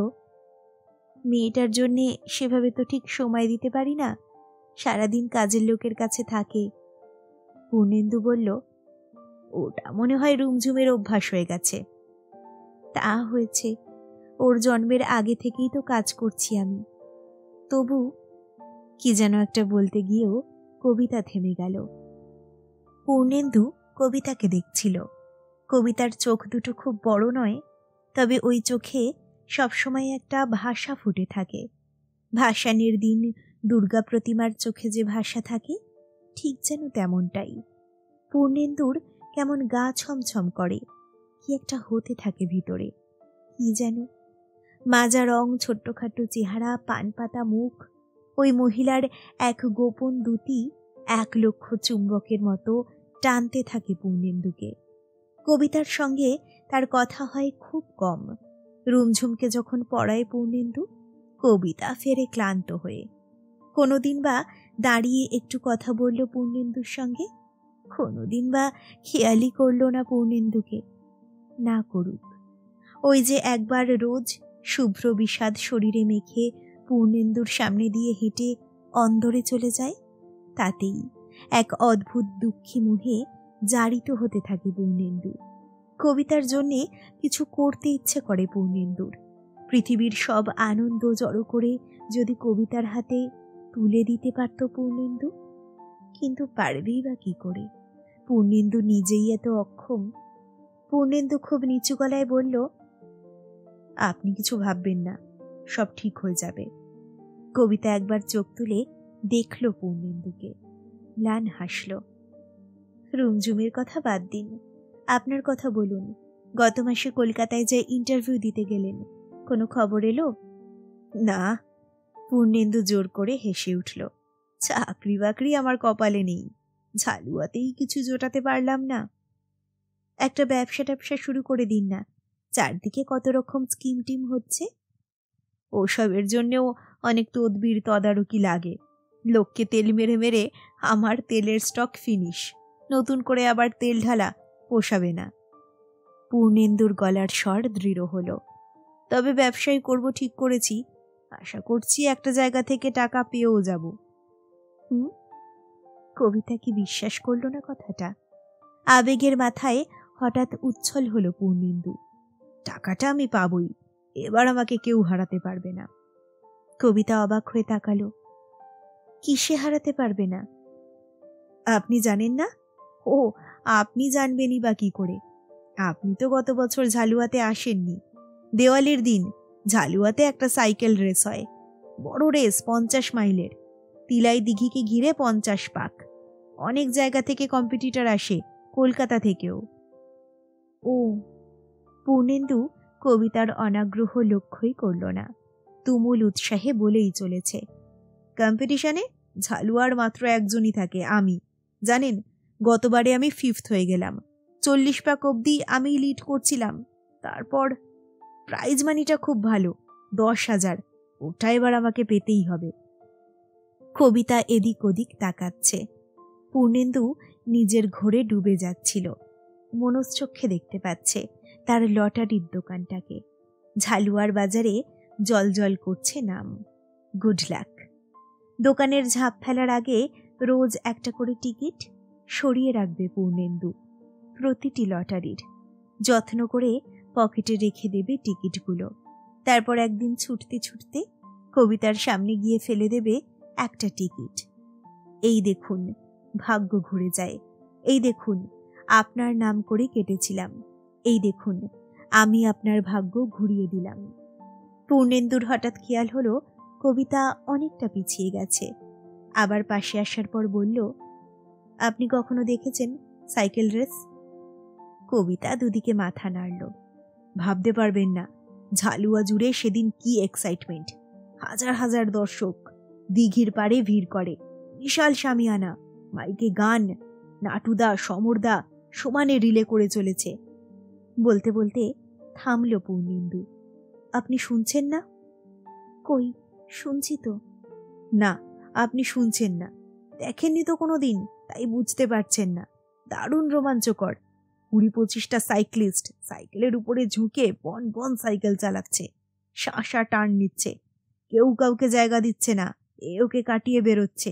মেয়েটার জন্যে সেভাবে তো ঠিক সময় দিতে পারি না, সারাদিন কাজের লোকের কাছে থাকে। পূর্ণেন্দু বলল, ওটা মনে হয় রুমঝুমের অভ্যাস হয়ে গেছে। তা হয়েছে, ওর জন্মের আগে থেকেই তো কাজ করছি আমি। তবু কি যেন একটা বলতে গিয়েও কবিতা থেমে গেল। পূর্ণেন্দু কবিতাকে দেখছিল। কবিতার চোখ দুটো খুব বড় নয়, তবে ওই চোখে সবসময় একটা ভাষা ফুটে থাকে। ভাসানের দিন দুর্গা প্রতিমার চোখে যে ভাষা থাকে, ঠিক যেন তেমনটাই। পূর্ণেন্দুর কেমন গা ছমছম করে, কি একটা হতে থাকে ভিতরে, কি যেন। মাজা রং, ছোট্টখাট্টো চেহারা, পান পাতা মুখ, ওই মহিলার এক গোপন দুটি 1,00,000 চুম্বকের মতো টানতে থাকে পূর্ণেন্দুকে। কবিতার সঙ্গে তার কথা হয় খুব কম। রুমঝুমকে যখন পড়ায় পূর্ণেন্দু, কবিতা ফেরে ক্লান্ত হয়ে। কোনোদিন বা দাঁড়িয়ে একটু কথা বলল পূর্ণেন্দুর সঙ্গে, কোনোদিন বা খেয়ালই করল না পূর্ণেন্দুকে। না করুক, ওই যে একবার রোজ শুভ্র বিষাদ শরীরে মেখে পূর্ণেন্দুর সামনে দিয়ে হেঁটে অন্দরে চলে যায়, তাতেই এক অদ্ভুত দুঃখী মোহে জারিত হতে থাকে পূর্ণেন্দু। কবিতার জন্যে কিছু করতে ইচ্ছে করে পূর্ণেন্দুর। পৃথিবীর সব আনন্দ জড়ো করে যদি কবিতার হাতে তুলে দিতে পারত পূর্ণেন্দু, কিন্তু পারবেই বা কি করে? পূর্ণেন্দু নিজেই এত অক্ষম। পূর্ণেন্দু খুব নিচু গলায় বলল, আপনি কিছু ভাববেন না, সব ঠিক হয়ে যাবে। কবিতা একবার চোখ তুলে দেখল পূর্ণেন্দুকে, ম্লান হাসল। রুমঝুমের কথা বাদ দিন, আপনার কথা বলুন। গত মাসে কলকাতায় যে ইন্টারভিউ দিতে গেলেন, কোনো খবর এলো? না। পূর্ণেন্দু জোর করে হেসে উঠল। চাকরি বাকরি আমার কপালে নেই, ঝালুয়াতেই কিছু জোটাতে পারলাম না। একটা ব্যবসা শুরু করে দিন না, চারদিকে কত রকম স্কিম টিম হচ্ছে। ওসবের জন্যেও অনেক তদবির তদারকি লাগে, লোককে তেল মেরে মেরে আমার তেলের স্টক ফিনিশ, নতুন করে আবার তেল ঢালা পোষাবে না। পূর্ণেন্দুর গলার স্বর দৃঢ় হলো। তবে ব্যবসায় করব ঠিক করেছি, আশা করছি একটা জায়গা থেকে টাকা পেয়েও যাব। কবিতা কি বিশ্বাস করল না কথাটা? আবেগের মাথায় হঠাৎ উচ্ছল হলো পূর্ণেন্দু। টাকাটা আমি পাবই, এবার আমাকে কেউ হারাতে পারবে না। কবিতা অবাক হয়ে তাকালো। কিসে হারাতে পারবে না? আপনি জানেন না? ও, আপনি জানবেনই বা কি করে? আপনি তো গত বছর ঝালুয়াতে আসেননি। দেওয়ালির দিন ঝালুয়াতে একটা সাইকেল রেস হয়, বড় রেস, 50 মাইলের। তিলাই দিঘিকে ঘিরে 50 পাক। অনেক জায়গা থেকে কম্পিটিটর আসে, কলকাতা থেকেও। ও, পূর্ণেন্দু কবিতার অনাগ্রহ লক্ষ্যই করল না, তুমুল উৎসাহে বলেই চলেছে। কম্পিটিশনে ঝালুয়ার মাত্র একজনই থাকে, আমি। জানেন, গতবারে আমি 5th হয়ে গেলাম। 40 পাক অবধি আমি লিড করছিলাম। তারপর প্রাইজ মানিটা খুব ভালো, 10,000। ওটা এবার আমাকে পেতেই হবে। কবিতা এদিক ওদিক তাকাচ্ছে। পূর্ণেন্দু নিজের ঘোরে ডুবে যাচ্ছিল। মনশ্চক্ষে দেখতে পাচ্ছে তার লটারির দোকানটাকে। ঝালুয়ার বাজারে জলজল করছে নাম। Good luck. দোকানের ঝাঁপ ফেলার আগে রোজ একটা করে টিকিট সরিয়ে রাখবে পূর্ণেন্দু, প্রতিটি লটারির। যত্ন করে পকেটে রেখে দেবে টিকিটগুলো। তারপর একদিন ছুটতে ছুটতে কবিতার সামনে গিয়ে ফেলে দেবে একটা টিকিট। এই দেখুন, ভাগ্য ঘুরে যায়। এই দেখুন, আপনার নাম করে কেটেছিলাম। এই দেখুন, আমি আপনার ভাগ্য ঘুরিয়ে দিলাম। পূর্ণেন্দুর হঠাৎ খেয়াল হলো কবিতা অনেকটা পিছিয়ে গেছে। আবার পাশে আসার পর বলল, আপনি কখনো দেখেছেন সাইকেল রেস? কবিতা দুদিকে মাথা নাড়ল। ভাবতে পারবেন না, ঝালুয়া জুড়ে সেদিন কি এক্সাইটমেন্ট। হাজার হাজার দর্শক দিঘির পাড়ে ভিড় করে, বিশাল শামিয়ানা, মাইকে গান, নাটুদা সমরদা সমানে রিলে করে চলেছে। বলতে বলতে থামল পূর্ণেন্দু। আপনি শুনছেন না? কই, শুনছি তো। না, আপনি শুনছেন না, দেখেননি তো কোনোদিন, তাই বুঝতে পারছেন না। দারুণ রোমাঞ্চকর। 20-25টা সাইক্লিস্ট সাইকেলের উপরে ঝুঁকে বন বন সাইকেল চালাচ্ছে, শাঁসা টার্ন নিচ্ছে। কেউ কাউকে জায়গা দিচ্ছে না, এ ওকে কাটিয়ে বেরোচ্ছে।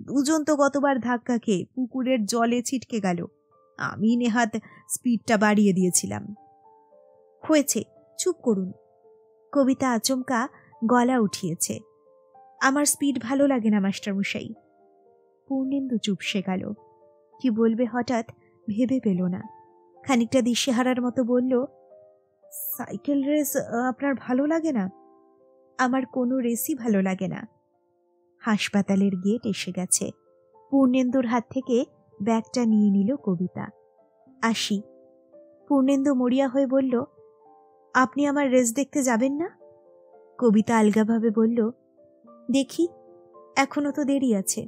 দুজন তো গতবার ধাক্কা খেয়ে পুকুরের জলে ছিটকে গেল। আমি নেহাত স্পিডটা বাড়িয়ে দিয়েছিলাম। হয়েছে, চুপ করুন। কবিতা আচমকা গলা উঠিয়েছে। আমার স্পিড ভালো লাগে না মাস্টারমশাই। পূর্ণেন্দু চুপসে গেল। কি বলবে হঠাৎ ভেবে পেল না। খানিকটা দিশেহারার মতো বলল, সাইকেল রেস আপনার ভালো লাগে না? আমার কোনো রেসই ভালো লাগে না। হাসপাতালের গেট এসে গেছে। পূর্ণেন্দুর হাত থেকে ব্যাগটা নিয়ে নিল কবিতা। আসি। পূর্ণেন্দু মরিয়া হয়ে বলল, আপনি আমার রেস দেখতে যাবেন না? কবিতা আলগাভাবে বলল, দেখি, এখনো তো দেরি আছে।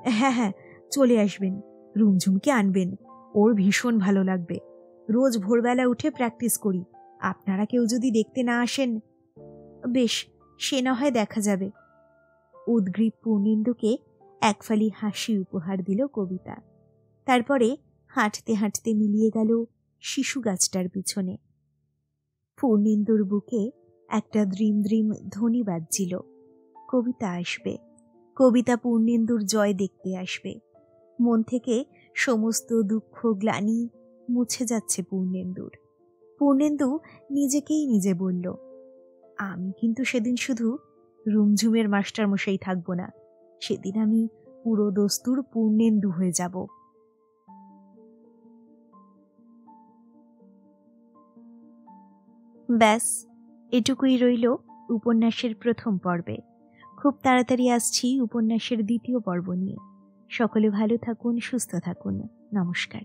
হ্যাঁ হ্যাঁ, চলে আসবেন। রুমঝুমকে আনবেন, ওর ভীষণ ভালো লাগবে। রোজ ভোরবেলা উঠে প্র্যাকটিস করি। আপনারা কেউ যদি দেখতে না আসেন। বেশ, সে না হয় দেখা যাবে। উদ্গ্রীব পূর্ণেন্দুকে একফালি হাসি উপহার দিল কবিতা। তারপরে হাঁটতে হাঁটতে মিলিয়ে গেল শিশু গাছটার পিছনে। পূর্ণেন্দুর বুকে একটা দ্রিম দ্রিম ধ্বনি বাজছিল। কবিতা আসবে, কবিতা পূর্ণেন্দুর জয় দেখতে আসবে। মন থেকে সমস্ত দুঃখ গ্লানি মুছে যাচ্ছে পূর্ণেন্দুর। পূর্ণেন্দু নিজেকেই নিজে বলল, আমি কিন্তু সেদিন শুধু রুমঝুমের মাস্টারমশাই থাকব না, সেদিন আমি পুরো দস্তুর পূর্ণেন্দু হয়ে যাব। ব্যাস, এটুকুই রইল উপন্যাসের প্রথম পর্বে। খুব তাড়াতাড়ি আসছি উপন্যাসের দ্বিতীয় পর্ব নিয়ে। সকলে ভালো থাকুন, সুস্থ থাকুন। নমস্কার।